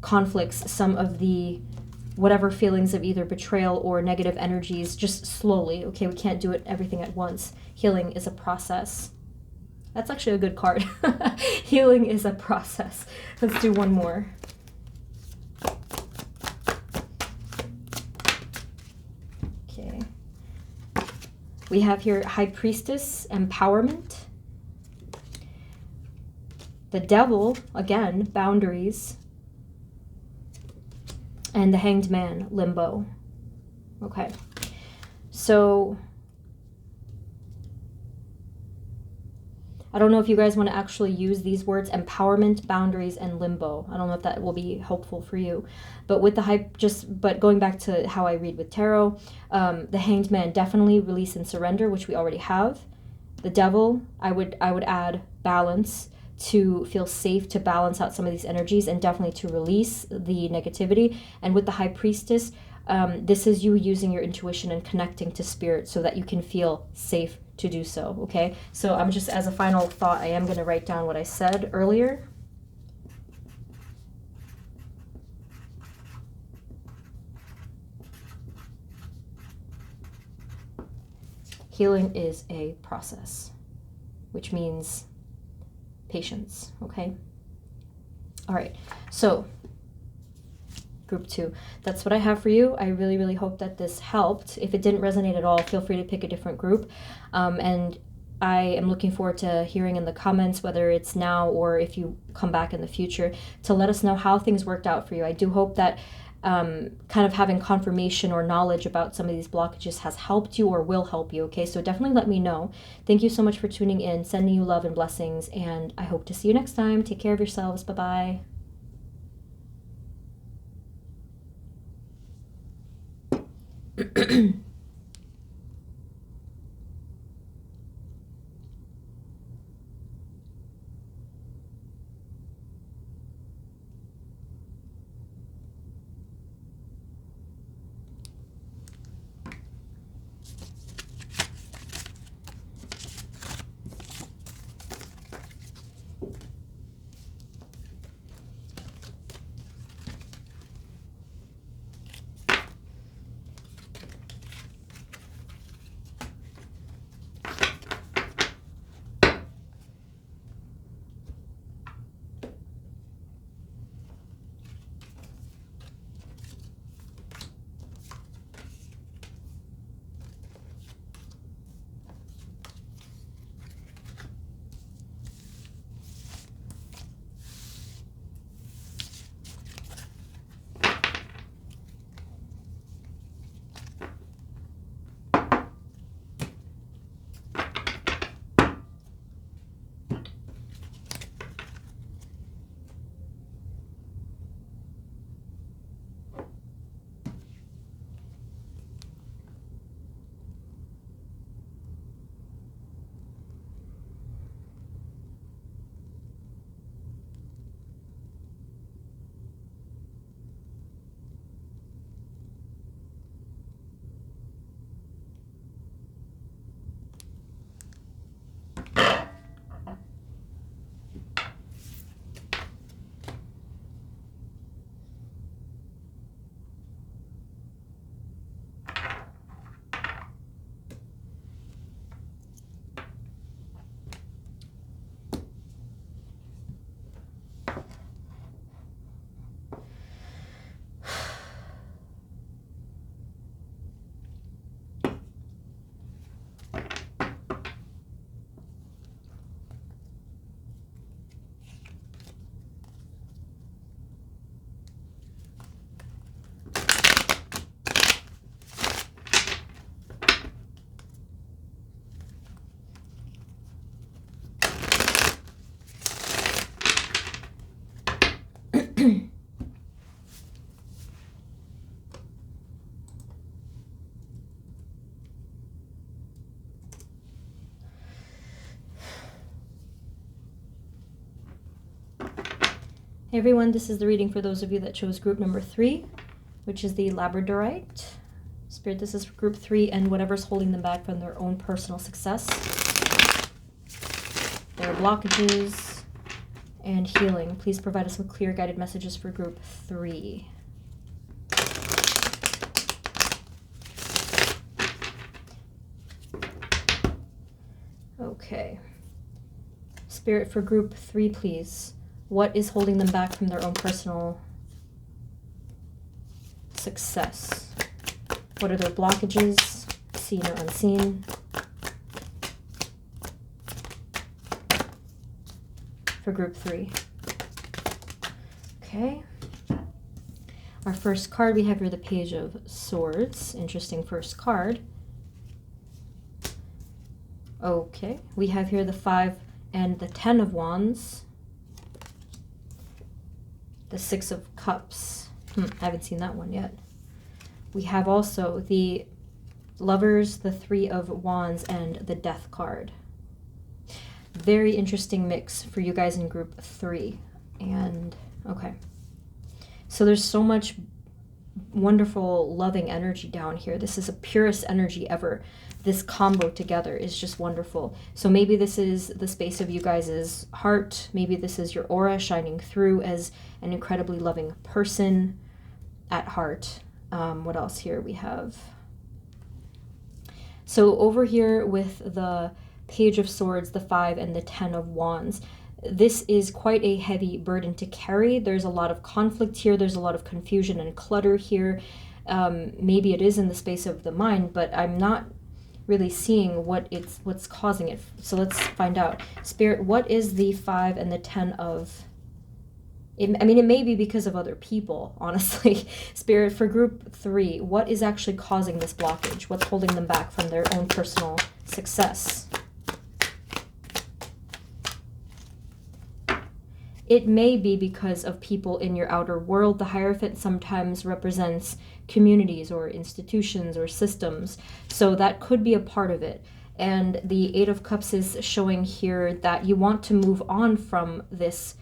conflicts, some of the whatever feelings of either betrayal or negative energies, just slowly. Okay, we can't do everything at once. Healing is a process. That's actually a good card. Healing is a process. Let's do one more. Okay. We have here High Priestess, empowerment. The Devil, again, boundaries. And the Hanged Man, limbo. Okay. So I don't know if you guys want to actually use these words, empowerment, boundaries, and limbo. I don't know if that will be helpful for you. But with the but going back to how I read with tarot, the Hanged Man, definitely release and surrender, which we already have. The Devil, I would add balance, to feel safe, to balance out some of these energies, and definitely to release the negativity. And with the High Priestess, this is you using your intuition and connecting to spirit so that you can feel safe to do so. Okay, so I'm just, as a final thought, I am going to write down what I said earlier. Healing is a process, which means patience. Okay, all right, so group 2, that's what I have for you. I really, really hope that this helped. If it didn't resonate at all, feel free to pick a different group. And I am looking forward to hearing in the comments, whether it's now or if you come back in the future, to let us know how things worked out for you. I do hope that kind of having confirmation or knowledge about some of these blockages has helped you or will help you. Okay, so definitely let me know. Thank you so much for tuning in, sending you love and blessings, and I hope to see you next time. Take care of yourselves. Bye-bye. Hey everyone, this is the reading for those of you that chose group number 3, which is the labradorite. Spirit, this is for group 3 and whatever's holding them back from their own personal success, their blockages, and healing. Please provide us with clear guided messages for group 3. Okay. Spirit, for group 3, please. What is holding them back from their own personal success? What are their blockages, seen or unseen? For group 3. Okay. Our first card, we have here the Page of Swords. Interesting first card. Okay, we have here the 5 and the 10 of Wands. The 6 of Cups. I haven't seen that one yet. We have also the Lovers, the 3 of Wands, and the Death card. Very interesting mix for you guys in group 3. And, okay. So there's so much wonderful, loving energy down here. This is the purest energy ever. This combo together is just wonderful. So maybe this is the space of you guys' heart. Maybe this is your aura shining through as an incredibly loving person at heart. What else here we have? So over here with the Page of Swords, the 5 and the 10 of Wands, this is quite a heavy burden to carry. There's a lot of conflict here. There's a lot of confusion and clutter here. Maybe it is in the space of the mind, but I'm not really seeing what's causing it. So let's find out. Spirit, what is the 5 and the 10 of... I mean, it may be because of other people, honestly. Spirit, for group 3, what is actually causing this blockage? What's holding them back from their own personal success? It may be because of people in your outer world. The Hierophant sometimes represents communities or institutions or systems, so that could be a part of it. And the 8 of Cups is showing here that you want to move on from this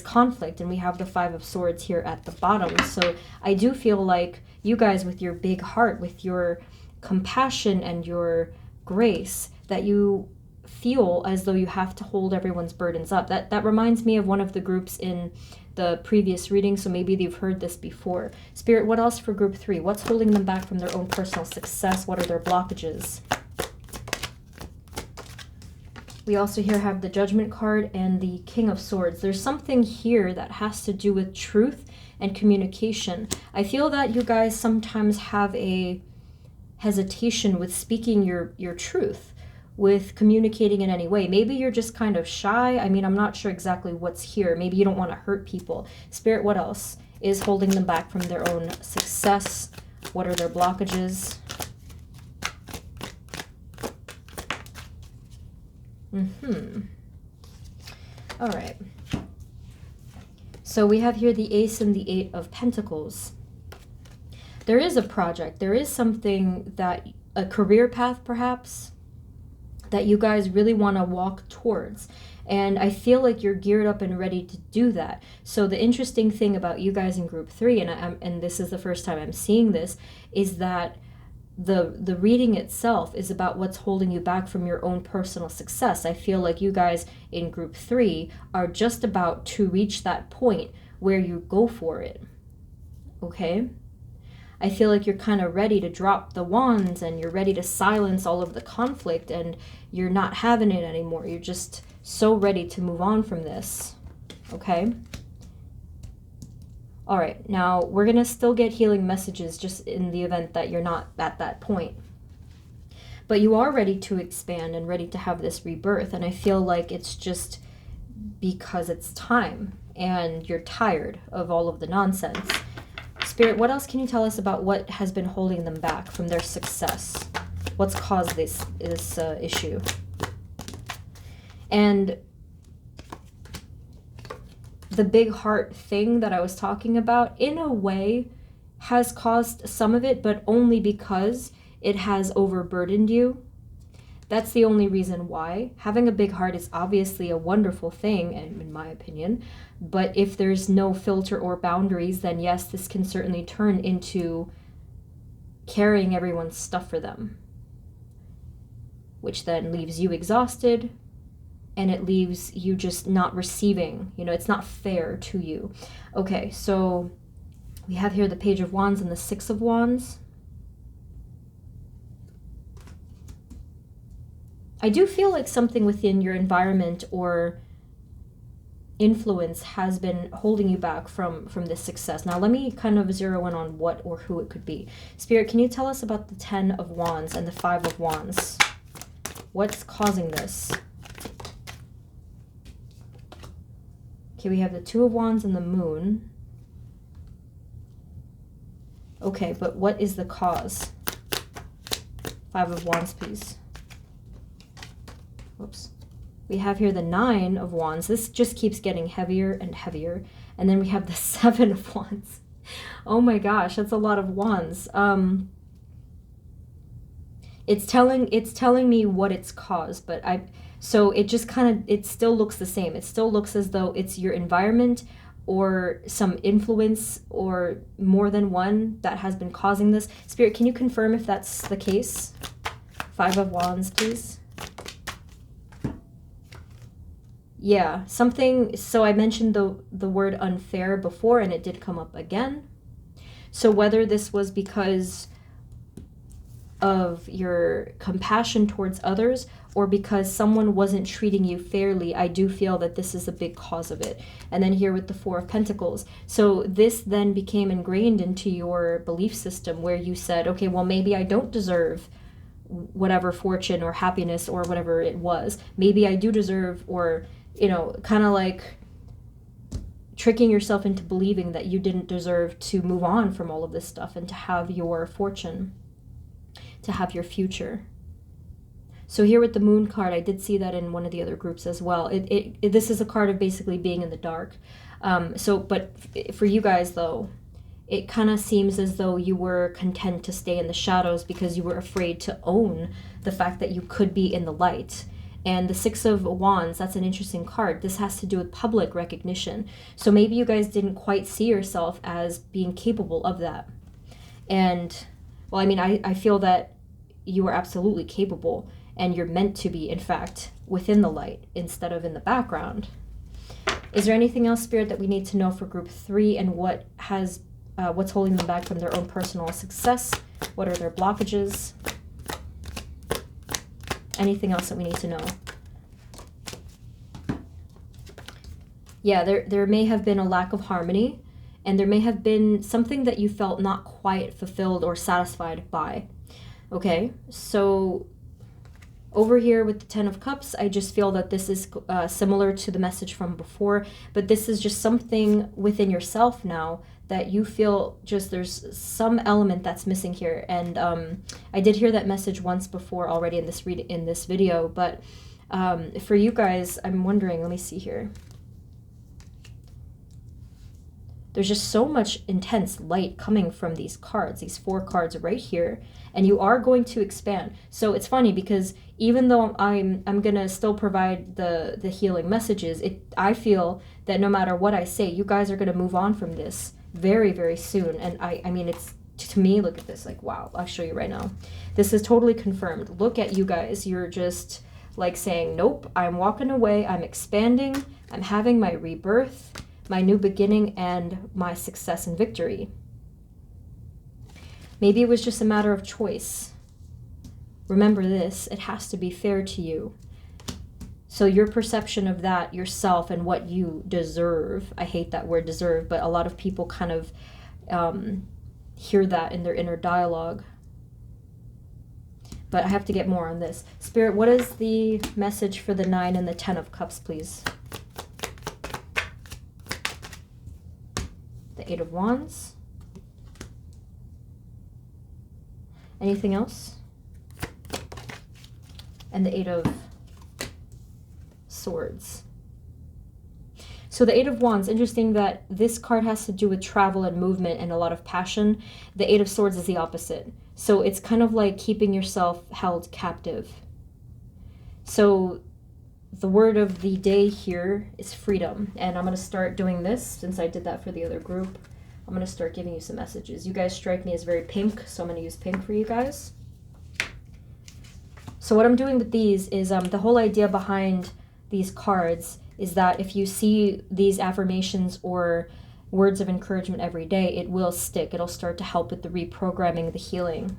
conflict, and we have the 5 of Swords here at the bottom. So I do feel like you guys, with your big heart, with your compassion and your grace, that you feel as though you have to hold everyone's burdens up. That reminds me of one of the groups in the previous reading, so maybe you've heard this before. Spirit, what else for group 3? What's holding them back from their own personal success? What are their blockages? We also here have the Judgment card and the King of Swords. There's something here that has to do with truth and communication. I feel that you guys sometimes have a hesitation with speaking your truth, with communicating in any way. Maybe you're just kind of shy. I mean, I'm not sure exactly what's here. Maybe you don't want to hurt people. Spirit, what else is holding them back from their own success? What are their blockages? All right. So we have here the Ace and the 8 of Pentacles. There is a project. There is something that, a career path perhaps, that you guys really want to walk towards. And I feel like you're geared up and ready to do that. So the interesting thing about you guys in group 3, and this is the first time I'm seeing this, is that the reading itself is about what's holding you back from your own personal success. I feel like you guys in group 3 are just about to reach that point where you go for it. Okay? I feel like you're kind of ready to drop the wands and you're ready to silence all of the conflict and you're not having it anymore. You're just so ready to move on from this. Okay? All right, now we're going to still get healing messages just in the event that you're not at that point. But you are ready to expand and ready to have this rebirth. And I feel like it's just because it's time and you're tired of all of the nonsense. Spirit, what else can you tell us about what has been holding them back from their success? What's caused this issue? And the big heart thing that I was talking about, in a way, has caused some of it, but only because it has overburdened you. That's the only reason why. Having a big heart is obviously a wonderful thing, and in my opinion, but if there's no filter or boundaries, then yes, this can certainly turn into carrying everyone's stuff for them, which then leaves you exhausted, and it leaves you just not receiving. You know, it's not fair to you. Okay, so we have here the Page of Wands and the 6 of Wands. I do feel like something within your environment or influence has been holding you back from this success. Now let me kind of zero in on what or who it could be. Spirit, can you tell us about the 10 of Wands and the 5 of Wands? What's causing this? Okay, we have the 2 of Wands and the Moon. Okay, but what is the cause? 5 of Wands, please. Whoops. We have here the 9 of Wands. This just keeps getting heavier and heavier. And then we have the 7 of Wands. Oh my gosh, that's a lot of wands. It's telling me what it's caused, but so it just kind of, it still looks the same. It still looks as though it's your environment or some influence or more than one that has been causing this. Spirit, can you confirm if that's the case? 5 of Wands, please. Yeah, something, so I mentioned the word unfair before and it did come up again. So whether this was because of your compassion towards others or because someone wasn't treating you fairly, I do feel that this is a big cause of it. And then here with the 4 of Pentacles. So this then became ingrained into your belief system where you said, okay, well, maybe I don't deserve whatever fortune or happiness or whatever it was. Maybe I do deserve, or, you know, kind of like tricking yourself into believing that you didn't deserve to move on from all of this stuff and to have your fortune, to have your future. So here with the Moon card, I did see that in one of the other groups as well. This is a card of basically being in the dark. But for you guys though, it kind of seems as though you were content to stay in the shadows because you were afraid to own the fact that you could be in the light. And the 6 of Wands, that's an interesting card. This has to do with public recognition. So maybe you guys didn't quite see yourself as being capable of that. And, well, I mean, I feel that you are absolutely capable and you're meant to be, in fact, within the light instead of in the background. Is there anything else, Spirit, that we need to know for group 3 and what's holding them back from their own personal success? What are their blockages? Anything else that we need to know? Yeah, there may have been a lack of harmony, and there may have been something that you felt not quite fulfilled or satisfied by. Okay, so over here with the 10 of Cups, I just feel that this is similar to the message from before, but this is just something within yourself now that you feel just there's some element that's missing here. And I did hear that message once before already in this video, but for you guys, I'm wondering, let me see here. There's just so much intense light coming from these cards, these 4 cards right here, and you are going to expand. So it's funny because even though I'm gonna still provide the healing messages, I feel that no matter what I say, you guys are gonna move on from this very, very soon. And I mean, it's, to me, look at this, like, wow, I'll show you right now. This is totally confirmed. Look at you guys. You're just like saying, nope, I'm walking away, I'm expanding, I'm having my rebirth, my new beginning, and my success and victory. Maybe it was just a matter of choice. Remember this, it has to be fair to you. So your perception of that yourself and what you deserve, I hate that word deserve, but a lot of people kind of hear that in their inner dialogue. But I have to get more on this. Spirit, what is the message for the 9 and the 10 of Cups, please? The 8 of Wands. Anything else? And the 8 of Swords. So the 8 of Wands, interesting that this card has to do with travel and movement and a lot of passion. The 8 of Swords is the opposite. So it's kind of like keeping yourself held captive. So the word of the day here is freedom. And I'm going to start doing this since I did that for the other group. I'm going to start giving you some messages. You guys strike me as very pink, so I'm going to use pink for you guys. So what I'm doing with these is the whole idea behind these cards is that if you see these affirmations or words of encouragement every day, it will stick. It'll start to help with the reprogramming, the healing.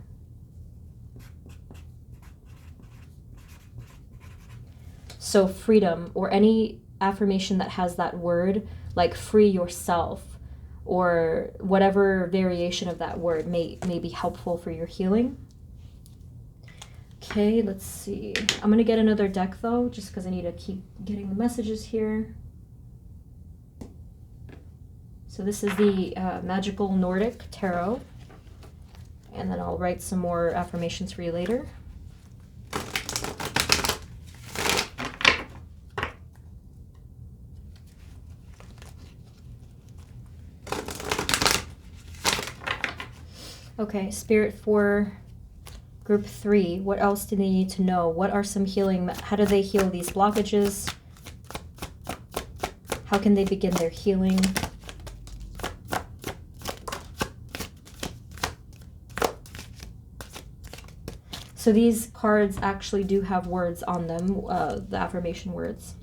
So freedom, or any affirmation that has that word, like free yourself, or whatever variation of that word may be helpful for your healing. Okay, let's see. I'm going to get another deck, though, just because I need to keep getting the messages here. So this is the Magical Nordic Tarot. And then I'll write some more affirmations for you later. Okay, Spirit, for group 3, what else do they need to know? What are some healing, how do they heal these blockages? How can they begin their healing? So these cards actually do have words on them, the affirmation words.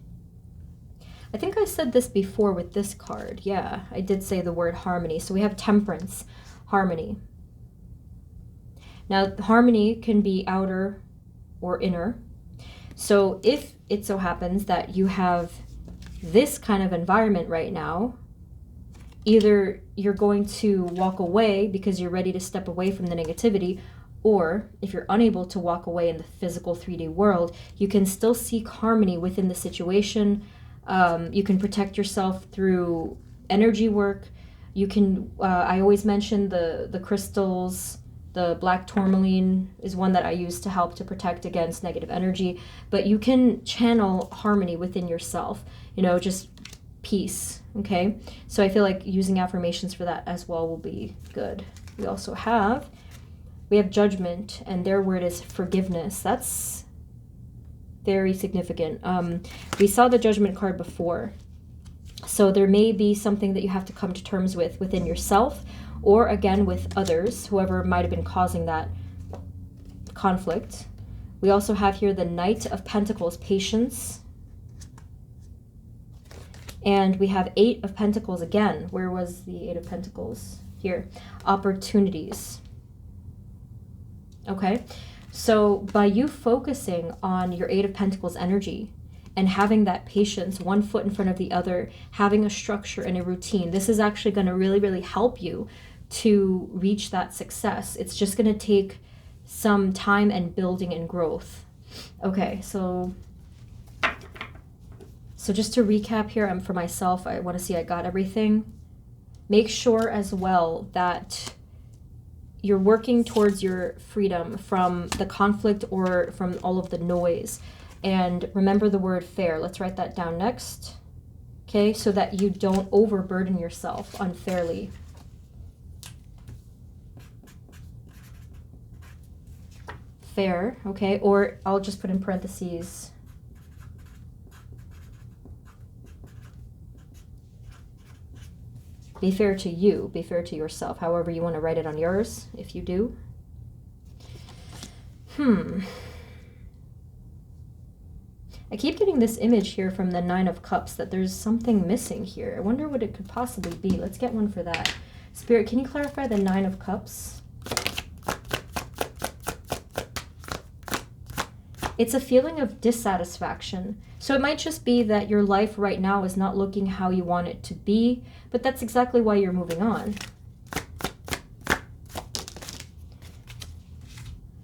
I think I said this before with this card. Yeah, I did say the word harmony. So we have temperance, harmony. Now, harmony can be outer or inner. So if it so happens that you have this kind of environment right now, either you're going to walk away because you're ready to step away from the negativity, or if you're unable to walk away in the physical 3D world, you can still seek harmony within the situation. You can protect yourself through energy work. You can, I always mention the crystals. The black tourmaline is one that I use to help to protect against negative energy. But you can channel harmony within yourself, you know, just peace, okay? So I feel like using affirmations for that as well will be good. We also have, judgment, and their word is forgiveness. That's very significant. We saw the judgment card before. So there may be something that you have to come to terms with within yourself, or again with others, whoever might have been causing that conflict. We also have here the Knight of Pentacles, patience. And we have 8 of Pentacles again. Where was the 8 of Pentacles? Here, opportunities. Okay, so by you focusing on your 8 of Pentacles energy and having that patience, one foot in front of the other, having a structure and a routine, this is actually going to really, really help you to reach that success. It's just going to take some time and building and growth. Okay, so just to recap here, for myself, I want to see I got everything. Make sure as well that you're working towards your freedom from the conflict or from all of the noise. And remember the word fair. Let's write that down next. Okay, so that you don't overburden yourself unfairly. Fair, okay, or I'll just put in parentheses. Be fair to you, be fair to yourself, however you want to write it on yours, if you do. I keep getting this image here from the 9 of Cups that there's something missing here. I wonder what it could possibly be. Let's get one for that. Spirit, can you clarify the 9 of Cups? It's a feeling of dissatisfaction. So it might just be that your life right now is not looking how you want it to be, but that's exactly why you're moving on.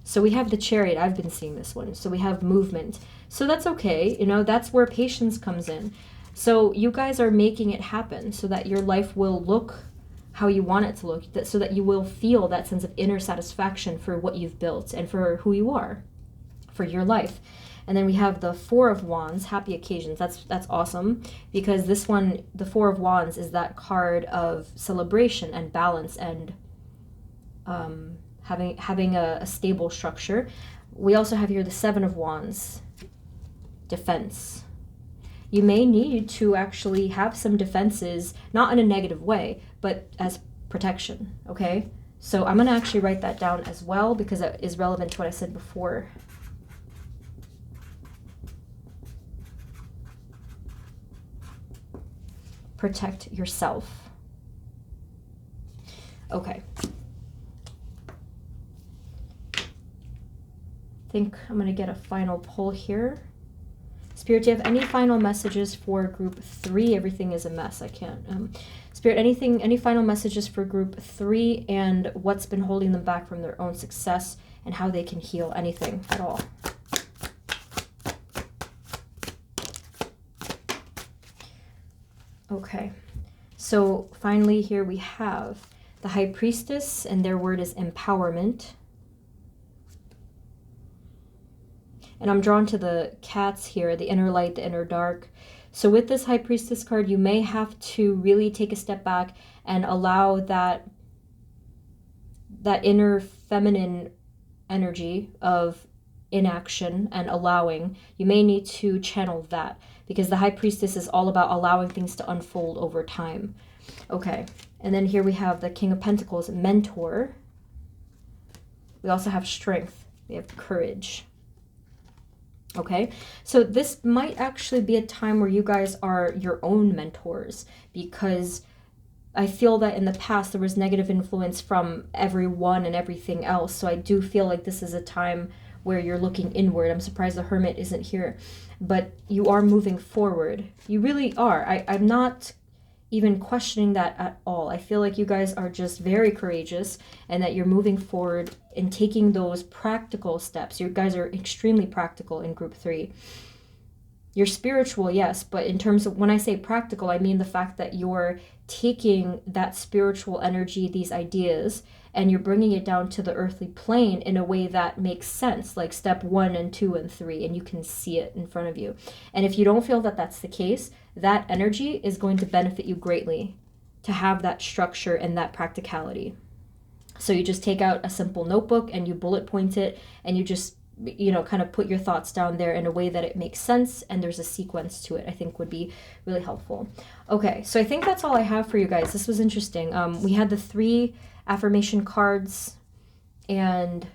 So we have the Chariot. I've been seeing this one. So we have movement. So that's okay. You know, that's where patience comes in. So you guys are making it happen so that your life will look how you want it to look, so that you will feel that sense of inner satisfaction for what you've built and for who you are, for your life. And then we have the 4 of Wands, happy occasions. That's awesome, because this one, the 4 of Wands, is that card of celebration and balance and having a stable structure. We also have here the 7 of Wands, defense. You may need to actually have some defenses, not in a negative way, but as protection, okay? So I'm going to actually write that down as well, because it is relevant to what I said before. Protect yourself. Okay. I think I'm going to get a final pull here. Spirit, do you have any final messages for group 3? Everything is a mess. I can't. Spirit, any final messages for group 3 and what's been holding them back from their own success and how they can heal? Anything at all? Okay. So finally here we have the High Priestess, and their word is empowerment. And I'm drawn to the cats here, the inner light, the inner dark. So with this High Priestess card, you may have to really take a step back and allow that inner feminine energy of inaction and allowing. You may need to channel that, because the High Priestess is all about allowing things to unfold over time. Okay, and then here we have the King of Pentacles, mentor. We also have strength. We have courage. Okay, so this might actually be a time where you guys are your own mentors, because I feel that in the past there was negative influence from everyone and everything else. So I do feel like this is a time where you're looking inward. I'm surprised the Hermit isn't here, but you are moving forward. You really are. I'm not even questioning that at all. I feel like you guys are just very courageous, and that you're moving forward and taking those practical steps. You guys are extremely practical in group 3. You're spiritual, yes, but in terms of, when I say practical, I mean the fact that you're taking that spiritual energy, these ideas, and you're bringing it down to the earthly plane in a way that makes sense, like step 1 and 2 and 3, and you can see it in front of you. And if you don't feel that that's the case, that energy is going to benefit you greatly to have that structure and that practicality. So you just take out a simple notebook and you bullet point it, and you just, you know, kind of put your thoughts down there in a way that it makes sense and there's a sequence to it. I think would be really helpful. Okay, so I think that's all I have for you guys. This was interesting. We had the 3 affirmation cards, and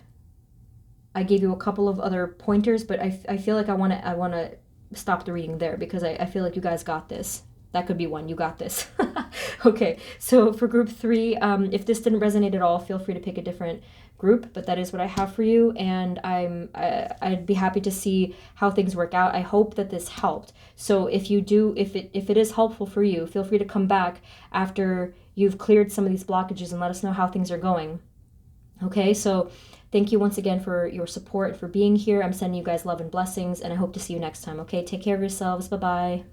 I gave you a couple of other pointers, but I feel like I want to stop the reading there, because I feel like you guys got this. That could be one. You got this. Okay, so for group 3, if this didn't resonate at all, feel free to pick a different group, but that is what I have for you, and I'd be happy to see how things work out. I hope that this helped. So if it is helpful for you, feel free to come back after you've cleared some of these blockages and let us know how things are going. Okay, so thank you once again for your support, for being here. I'm sending you guys love and blessings, and I hope to see you next time. Okay, take care of yourselves. Bye-bye.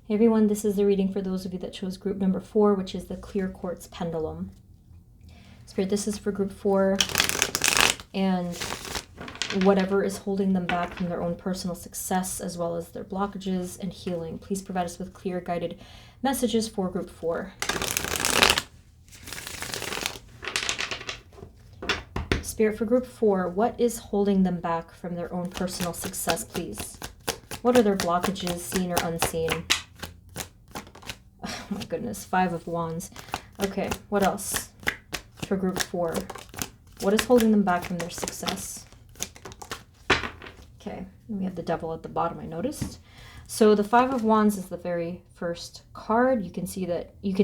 Hey everyone, this is the reading for those of you that chose group number 4, which is the clear quartz pendulum. Spirit, this is for group 4, and whatever is holding them back from their own personal success, as well as their blockages and healing. Please provide us with clear guided messages for group 4. Spirit, for group 4, what is holding them back from their own personal success, please? What are their blockages, seen or unseen? Oh my goodness, 5 of Wands. Okay, what else for group 4? What is holding them back from their success? Okay, we have the Devil at the bottom, I noticed. So the Five of Wands is the very first card. You can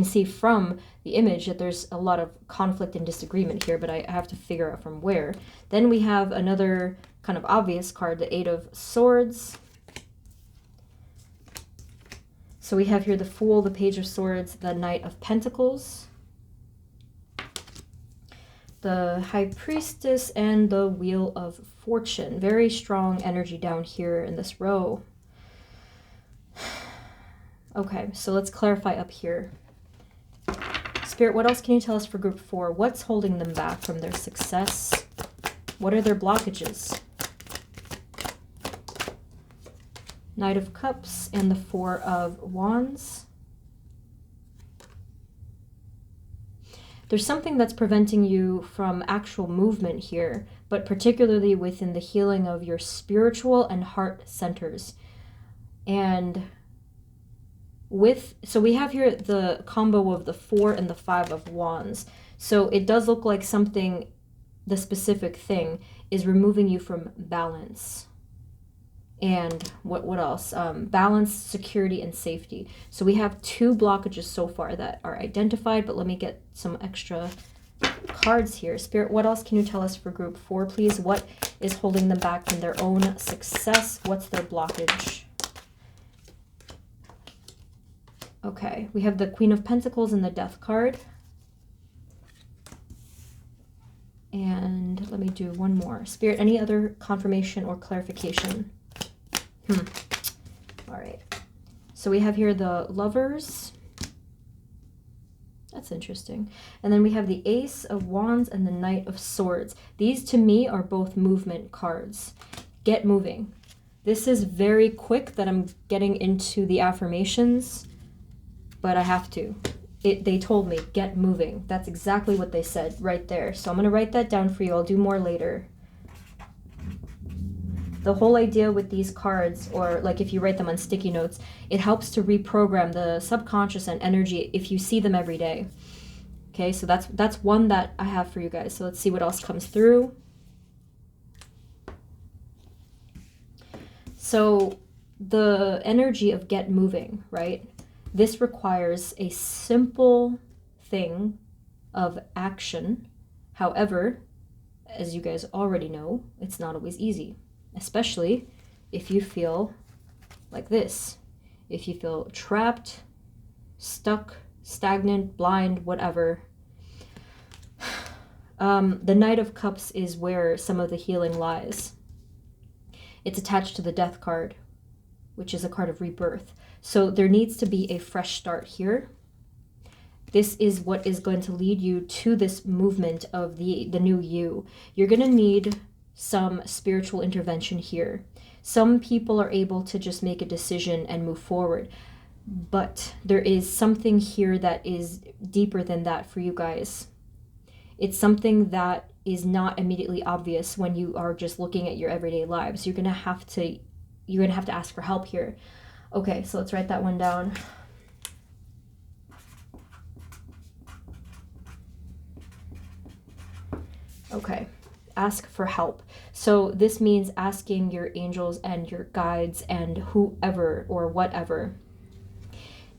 see from the image that there's a lot of conflict and disagreement here, but I have to figure out from where. Then we have another kind of obvious card, the Eight of Swords. So we have here the Fool, the Page of Swords, the Knight of Pentacles, the High Priestess, and the Wheel of Fortune. Very strong energy down here in this row. Okay, so let's clarify up here. Spirit, what else can you tell us for group 4? What's holding them back from their success? What are their blockages? Knight of Cups and the Four of Wands. There's something that's preventing you from actual movement here, but particularly within the healing of your spiritual and heart centers. And so we have here the combo of the 4 and the 5 of Wands. So it does look like something, the specific thing, is removing you from balance. And what else? Balance, security, and safety. So we have 2 blockages so far that are identified, but let me get some extra cards here. Spirit, what else can you tell us for group 4, please? What is holding them back from their own success? What's their blockage? Okay, we have the Queen of Pentacles and the Death card. And let me do one more. Spirit, any other confirmation or clarification? All right. So we have here the Lovers. That's interesting. And then we have the Ace of Wands and the Knight of Swords. These to me are both movement cards. Get moving. This is very quick that I'm getting into the affirmations, but I have to. They told me, get moving. That's exactly what they said right there. So I'm going to write that down for you. I'll do more later. The whole idea with these cards, or like if you write them on sticky notes, it helps to reprogram the subconscious and energy if you see them every day. Okay, so that's one that I have for you guys. So let's see what else comes through. So the energy of get moving, right? This requires a simple thing of action. However, as you guys already know, it's not always easy, especially if you feel like this. If you feel trapped, stuck, stagnant, blind, whatever. The Knight of Cups is where some of the healing lies. It's attached to the Death card, which is a card of rebirth. So there needs to be a fresh start here. This is what is going to lead you to this movement of the new you. You're going to need some spiritual intervention here. Some people are able to just make a decision and move forward. But there is something here that is deeper than that for you guys. It's something that is not immediately obvious when you are just looking at your everyday lives. You're going to have to ask for help here. Okay, so let's write that one down. Okay, ask for help. So this means asking your angels and your guides and whoever or whatever.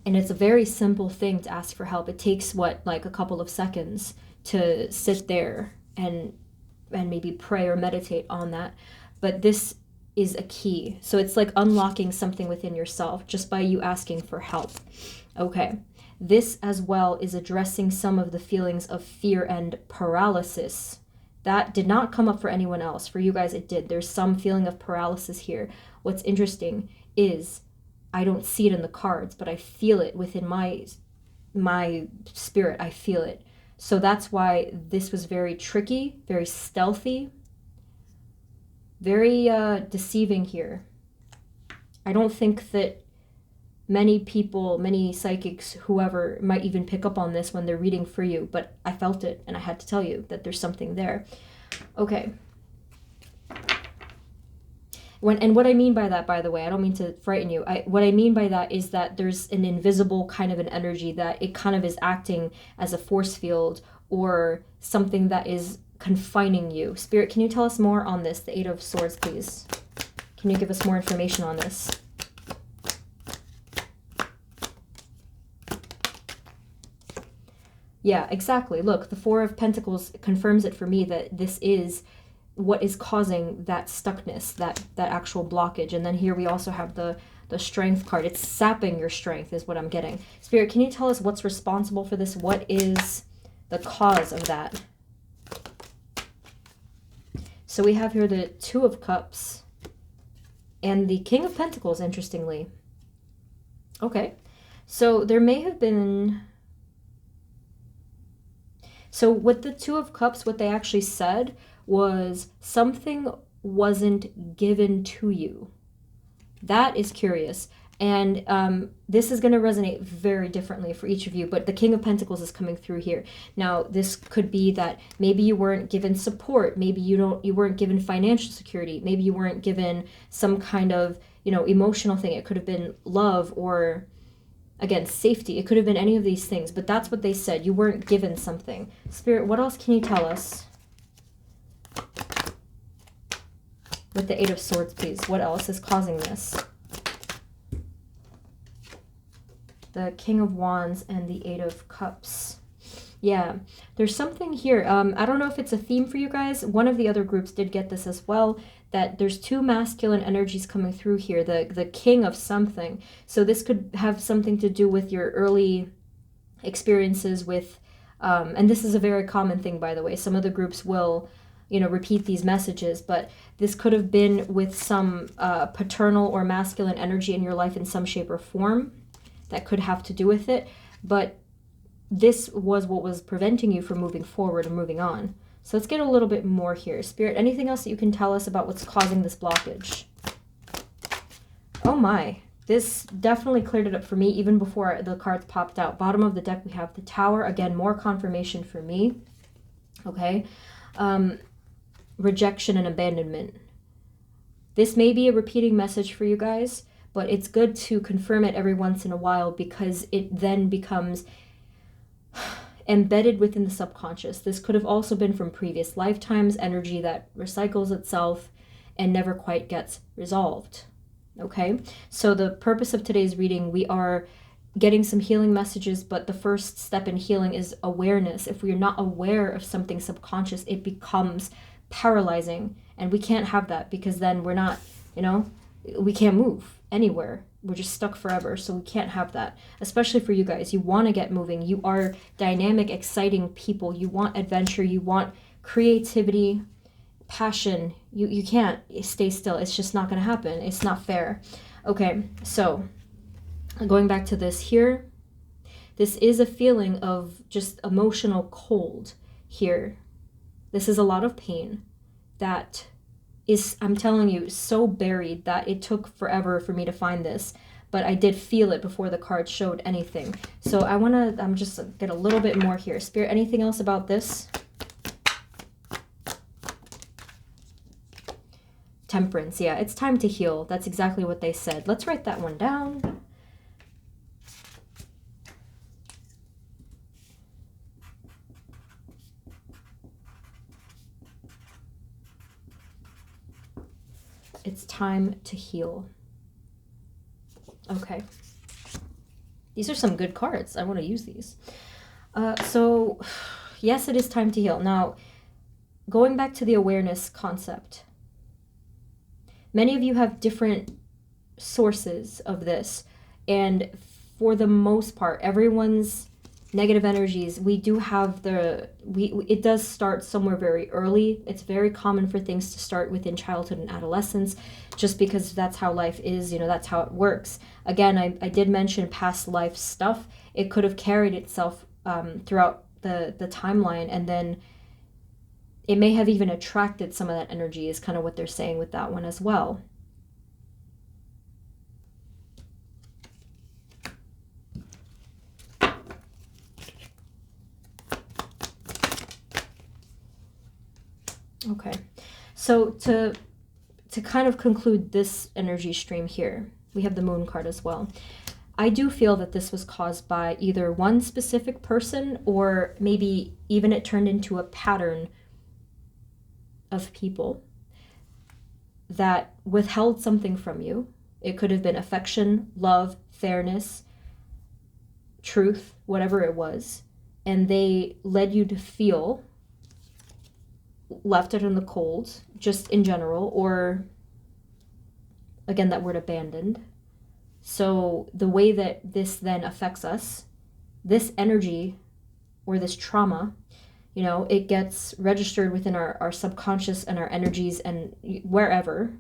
And it's a very simple thing to ask for help. It takes like a couple of seconds to sit there and maybe pray or meditate on that. But this is a key. So it's like unlocking something within yourself just by you asking for help. Okay. This as well is addressing some of the feelings of fear and paralysis. That did not come up for anyone else. For you guys, it did. There's some feeling of paralysis here. What's interesting is I don't see it in the cards, but I feel it within my spirit. I feel it. So that's why this was very tricky, very stealthy, very deceiving here. I don't think that many people, many psychics, whoever might even pick up on this when they're reading for you, but I felt it and I had to tell you that there's something there. Okay. And what I mean by that, by the way, I don't mean to frighten you. What I mean by that is that there's an invisible kind of an energy that it kind of is acting as a force field or something that is confining you. Spirit, can you tell us more on this? The Eight of Swords, please. Can you give us more information on this? Yeah, exactly. Look, the Four of Pentacles confirms it for me that this is what is causing that stuckness, that actual blockage. And then here we also have the Strength card. It's sapping your strength is what I'm getting. Spirit, can you tell us what's responsible for this? What is the cause of that? So we have here the Two of Cups and the King of Pentacles, interestingly. Okay. So there may have been... So with the Two of Cups, what they actually said was something wasn't given to you. That is curious. And this is going to resonate very differently for each of you, but the King of Pentacles is coming through here. Now, this could be that maybe you weren't given support, maybe you weren't given financial security, maybe you weren't given some kind of, emotional thing. It could have been love or, again, safety. It could have been any of these things, but that's what they said. You weren't given something. Spirit, what else can you tell us? With the Eight of Swords, please. What else is causing this? The King of Wands and the Eight of Cups. Yeah, there's something here. I don't know if it's a theme for you guys. One of the other groups did get this as well, that there's two masculine energies coming through here. The king of something. So this could have something to do with your early experiences with, and this is a very common thing, by the way. Some of the groups will... repeat these messages, but this could have been with some paternal or masculine energy in your life in some shape or form that could have to do with it, but this was what was preventing you from moving forward and moving on. So let's get a little bit more here. Spirit, anything else that you can tell us about what's causing this blockage? Oh my, this definitely cleared it up for me even before the cards popped out. Bottom of the deck, we have the Tower. Again, more confirmation for me. Okay. Rejection and abandonment. This may be a repeating message for you guys, but it's good to confirm it every once in a while because it then becomes embedded within the subconscious. This could have also been from previous lifetimes, energy that recycles itself and never quite gets resolved. Okay, so the purpose of today's reading, we are getting some healing messages, but the first step in healing is awareness. If we are not aware of something subconscious, it becomes paralyzing, and we can't have that because then we're not, we can't move anywhere. We're just stuck forever, so we can't have that, especially for you guys. You want to get moving. You are dynamic, exciting people. You want adventure. You want creativity, passion. You can't stay still. It's just not going to happen. It's not fair. Okay, so going back to this here, this is a feeling of just emotional cold here. This is a lot of pain that is, I'm telling you, so buried that it took forever for me to find this, but I did feel it before the card showed anything. So I want to just get a little bit more here. Spirit, anything else about this? Temperance, yeah, it's time to heal. That's exactly what they said. Let's write that one down. It's time to heal. Okay. These are some good cards. I want to use these. So, yes, it is time to heal. Now, going back to the awareness concept, many of you have different sources of this, and for the most part, everyone's negative energies, we do have it does start somewhere very early. It's very common for things to start within childhood and adolescence, just because that's how life is, that's how it works. Again, I did mention past life stuff. It could have carried itself throughout the timeline, and then it may have even attracted some of that energy, is kind of what they're saying with that one as well. Okay, so to kind of conclude this energy stream here, we have the Moon card as well. I do feel that this was caused by either one specific person, or maybe even it turned into a pattern of people that withheld something from you. It could have been affection, love, fairness, truth, whatever it was. and they led you to feel left out in the cold, just in general, or again, that word abandoned. So the way that this then affects us, this energy or this trauma, you know, it gets registered within our subconscious and our energies and wherever.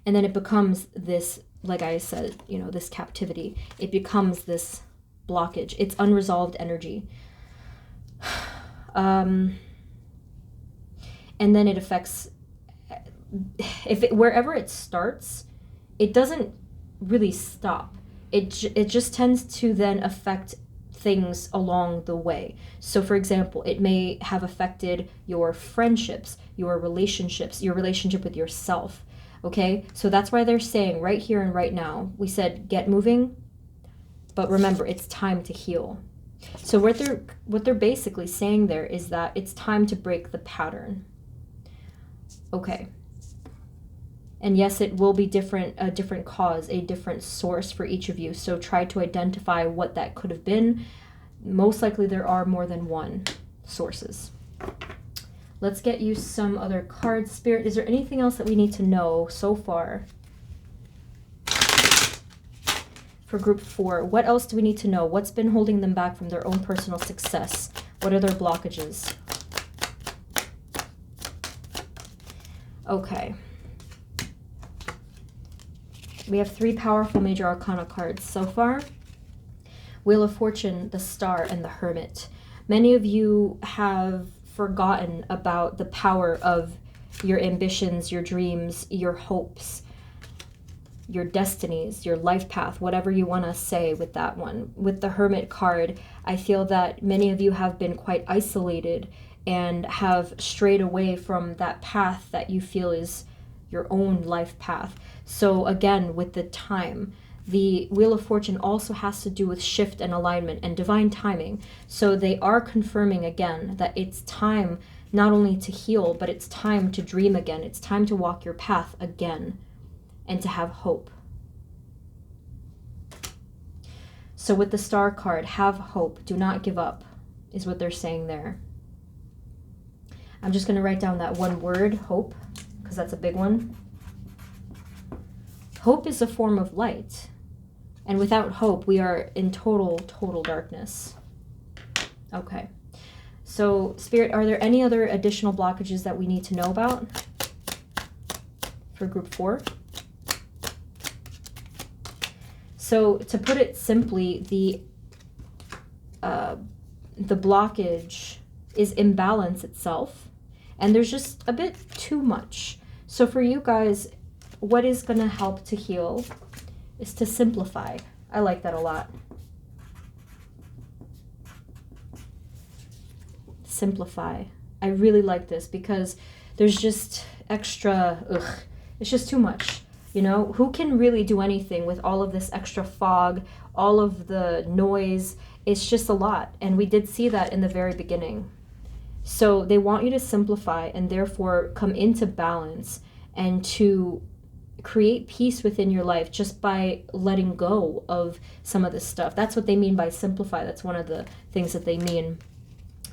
And then it becomes this, like I said, you know, this captivity. It becomes this blockage. It's unresolved energy. And then it affects, wherever it starts, it doesn't really stop. It just tends to then affect things along the way. So for example, it may have affected your friendships, your relationships, your relationship with yourself. Okay, so that's why they're saying right here and right now, we said get moving, but remember, it's time to heal. So what they're basically saying there is that it's time to break the pattern. Okay. And yes, it will be a different cause, a different source for each of you. So try to identify what that could have been. Most likely there are more than one sources. Let's get you some other cards. Spirit, is there anything else that we need to know so far? For group 4, what else do we need to know? What's been holding them back from their own personal success? What are their blockages? Okay. We have 3 powerful major arcana cards so far. Wheel of Fortune, the Star, and the Hermit. Many of you have forgotten about the power of your ambitions, your dreams, your hopes, your destinies, your life path, whatever you want to say with that one. With the Hermit card, I feel that many of you have been quite isolated and have strayed away from that path that you feel is your own life path. So again, with the time, the Wheel of Fortune also has to do with shift and alignment and divine timing. So they are confirming again that it's time not only to heal, but it's time to dream again. It's time to walk your path again and to have hope. So with the Star card, have hope, do not give up, is what they're saying there. I'm just going to write down that one word, hope, because that's a big one. Hope is a form of light. And without hope, we are in total darkness. Okay. So, Spirit, are there any other additional blockages that we need to know about for group 4? So, to put it simply, the blockage is imbalance itself, and there's just a bit too much. So for you guys, what is going to help to heal is to simplify. I like that a lot. Simplify. I really like this because there's just extra, it's just too much. You know, who can really do anything with all of this extra fog, all of the noise? It's just a lot. And we did see that in the very beginning. So they want you to simplify and therefore come into balance and to create peace within your life just by letting go of some of this stuff. That's what they mean by simplify. That's one of the things that they mean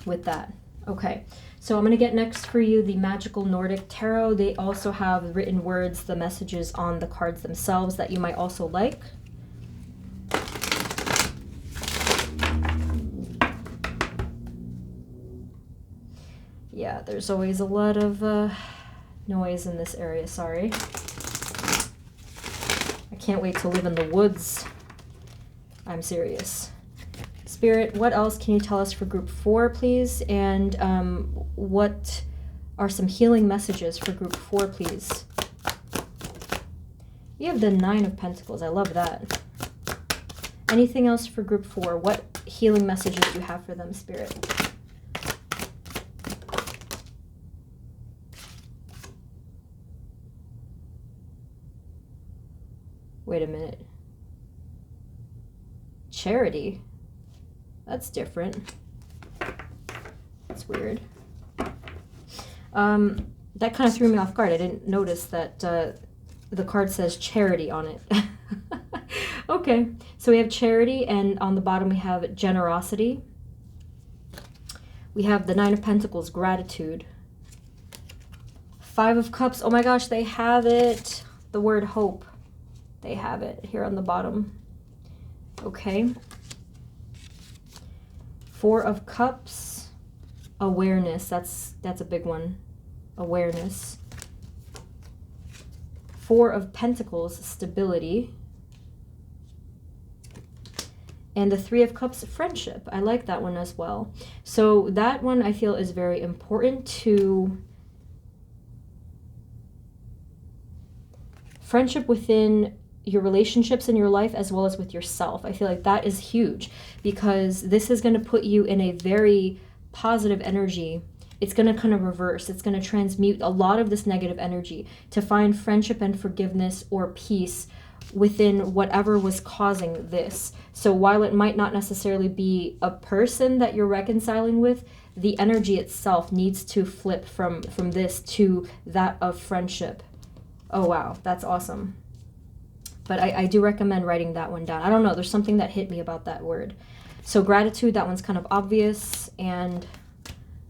with that. Okay, so I'm going to get next for you the Magical Nordic Tarot. They also have written words, the messages on the cards themselves that you might also like. Yeah, there's always a lot of noise in this area, sorry. I can't wait to live in the woods. I'm serious. Spirit, what else can you tell us for group 4, please? And what are some healing messages for group 4, please? You have the 9 of Pentacles. I love that. Anything else for group 4? What healing messages do you have for them, Spirit? Wait a minute. Charity? That's different. That's weird. That kind of threw me off guard. I didn't notice that the card says charity on it. Okay, So we have charity, and on the bottom we have generosity. We have the Nine of Pentacles, gratitude. Five of Cups, oh my gosh, they have it. The word hope, they have it here on the bottom. Okay. Four of Cups, awareness, that's a big one. Awareness. Four of Pentacles, stability. And the Three of Cups, friendship. I like that one as well. So that one I feel is very important to friendship within your relationships in your life as well as with yourself. I feel like that is huge because this is going to put you in a very positive energy. It's going to kind of reverse. It's going to transmute a lot of this negative energy to find friendship and forgiveness or peace within whatever was causing this. So while it might not necessarily be a person that you're reconciling with, the energy itself needs to flip from this to that of friendship. Oh wow, that's awesome. But I do recommend writing that one down. I don't know, there's something that hit me about that word. So gratitude, that one's kind of obvious. And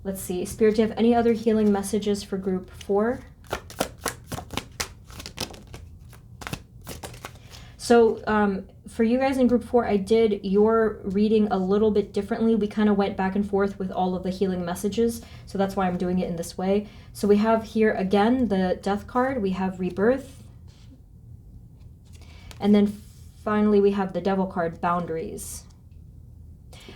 let's see, Spirit, do you have any other healing messages for group 4? So for you guys in group 4, I did your reading a little bit differently. We kind of went back and forth with all of the healing messages. So that's why I'm doing it in this way. So we have here again the Death card. We have Rebirth. And then finally we have the Devil card, Boundaries.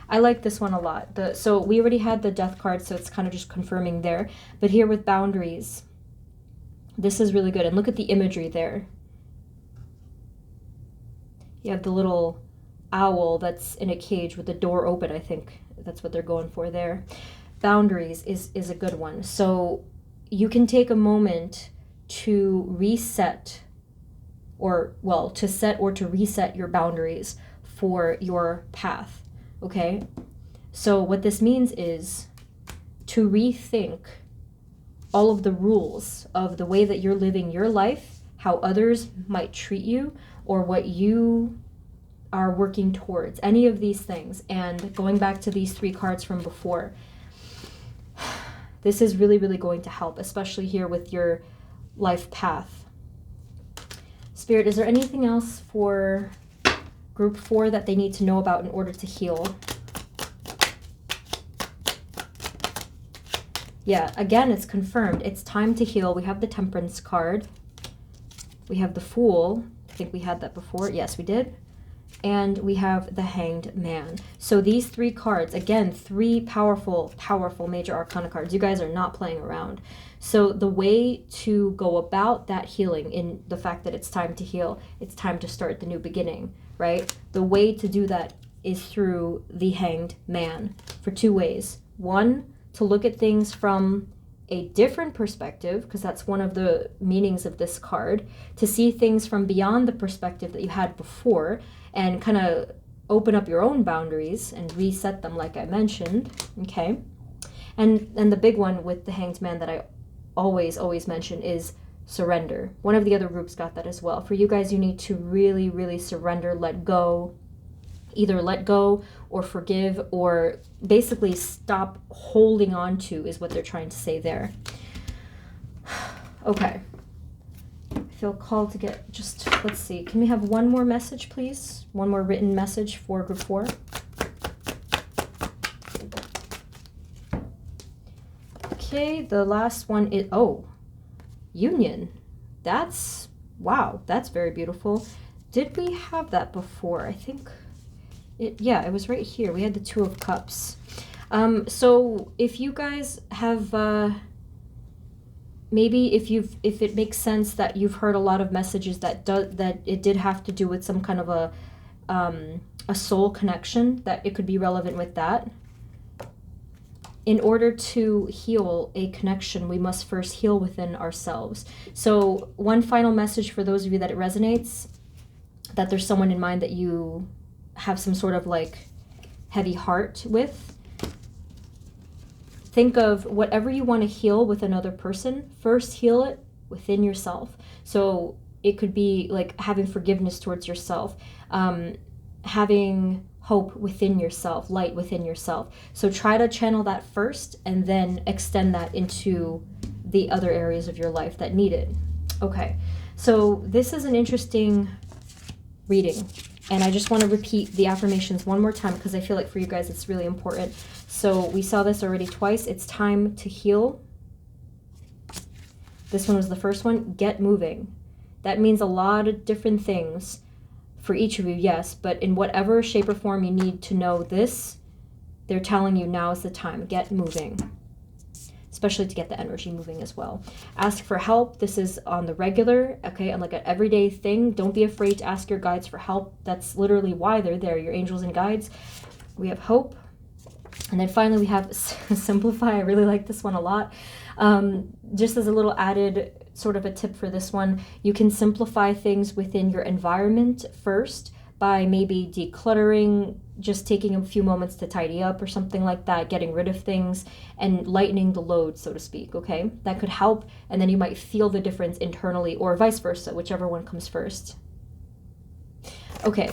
I like this one a lot. So we already had the Death card, so it's kind of just confirming there. But here with Boundaries, this is really good. And look at the imagery there. You have the little owl that's in a cage with the door open. I think that's what they're going for there. Boundaries is a good one. So you can take a moment to reset to set or to reset your boundaries for your path. Okay? So what this means is to rethink all of the rules of the way that you're living your life, how others might treat you, or what you are working towards, any of these things. And going back to these 3 cards from before, this is really, really going to help, especially here with your life path. Spirit, is there anything else for group 4 that they need to know about in order to heal? Yeah, again, it's confirmed. It's time to heal. We have the Temperance card. We have the Fool. I think we had that before. Yes, we did. And we have the Hanged Man. So these 3 cards, again, 3 powerful, powerful major arcana cards. You guys are not playing around. So the way to go about that healing, in the fact that it's time to heal, it's time to start the new beginning, right? The way to do that is through the Hanged Man for 2 ways. 1, to look at things from a different perspective, because that's one of the meanings of this card, to see things from beyond the perspective that you had before and kind of open up your own boundaries and reset them like I mentioned, okay? And the big one with the Hanged Man that I always mention is surrender. One of the other groups got that as well. For you guys, you need to really, really surrender, let go, either let go or forgive, or basically stop holding on to is what they're trying to say there. Okay. I feel called to get just, let's see, can we have one more message, please? One more written message for group 4. Okay, the last one is, union. That's, wow, that's very beautiful. Did we have that before? I think yeah, it was right here. We had the 2 of Cups. So if you guys have, maybe if it makes sense that you've heard a lot of messages that it did have to do with some kind of a soul connection, that it could be relevant with that. In order to heal a connection, we must first heal within ourselves. So one final message for those of you that it resonates, that there's someone in mind that you have some sort of like heavy heart with. Think of whatever you want to heal with another person, first heal it within yourself. So it could be like having forgiveness towards yourself. having hope within yourself, light within yourself. So try to channel that first and then extend that into the other areas of your life that need it. Okay, so this is an interesting reading. And I just want to repeat the affirmations one more time because I feel like for you guys it's really important. So we saw this already twice. It's time to heal. This one was the first one. Get moving. That means a lot of different things for each of you, yes, but in whatever shape or form you need to know this, they're telling you now is the time. Get moving, especially to get the energy moving as well. Ask for help. This is on the regular, okay, and like an everyday thing. Don't be afraid to ask your guides for help. That's literally why they're there, your angels and guides. We have hope. And then finally we have simplify. I really like this one a lot. Just as a little added sort of a tip for this one, you can simplify things within your environment first by maybe decluttering, just taking a few moments to tidy up or something like that, getting rid of things and lightening the load, so to speak, okay? That could help, and then you might feel the difference internally or vice versa, whichever one comes first. Okay,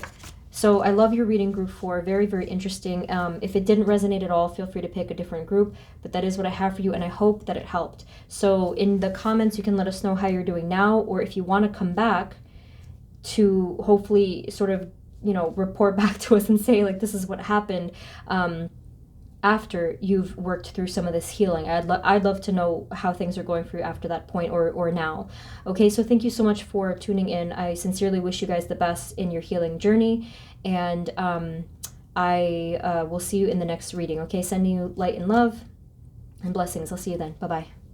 so I love your reading, group 4. Very, very interesting. If it didn't resonate at all, feel free to pick a different group, but that is what I have for you, and I hope that it helped. So in the comments, you can let us know how you're doing now, or if you want to come back to hopefully sort of, you know, report back to us and say, like, this is what happened after you've worked through some of this healing. I'd love to know how things are going for you after that point or now. Okay, so thank you so much for tuning in. I sincerely wish you guys the best in your healing journey, and I will see you in the next reading. Okay, sending you light and love and blessings. I'll see you then. Bye-bye.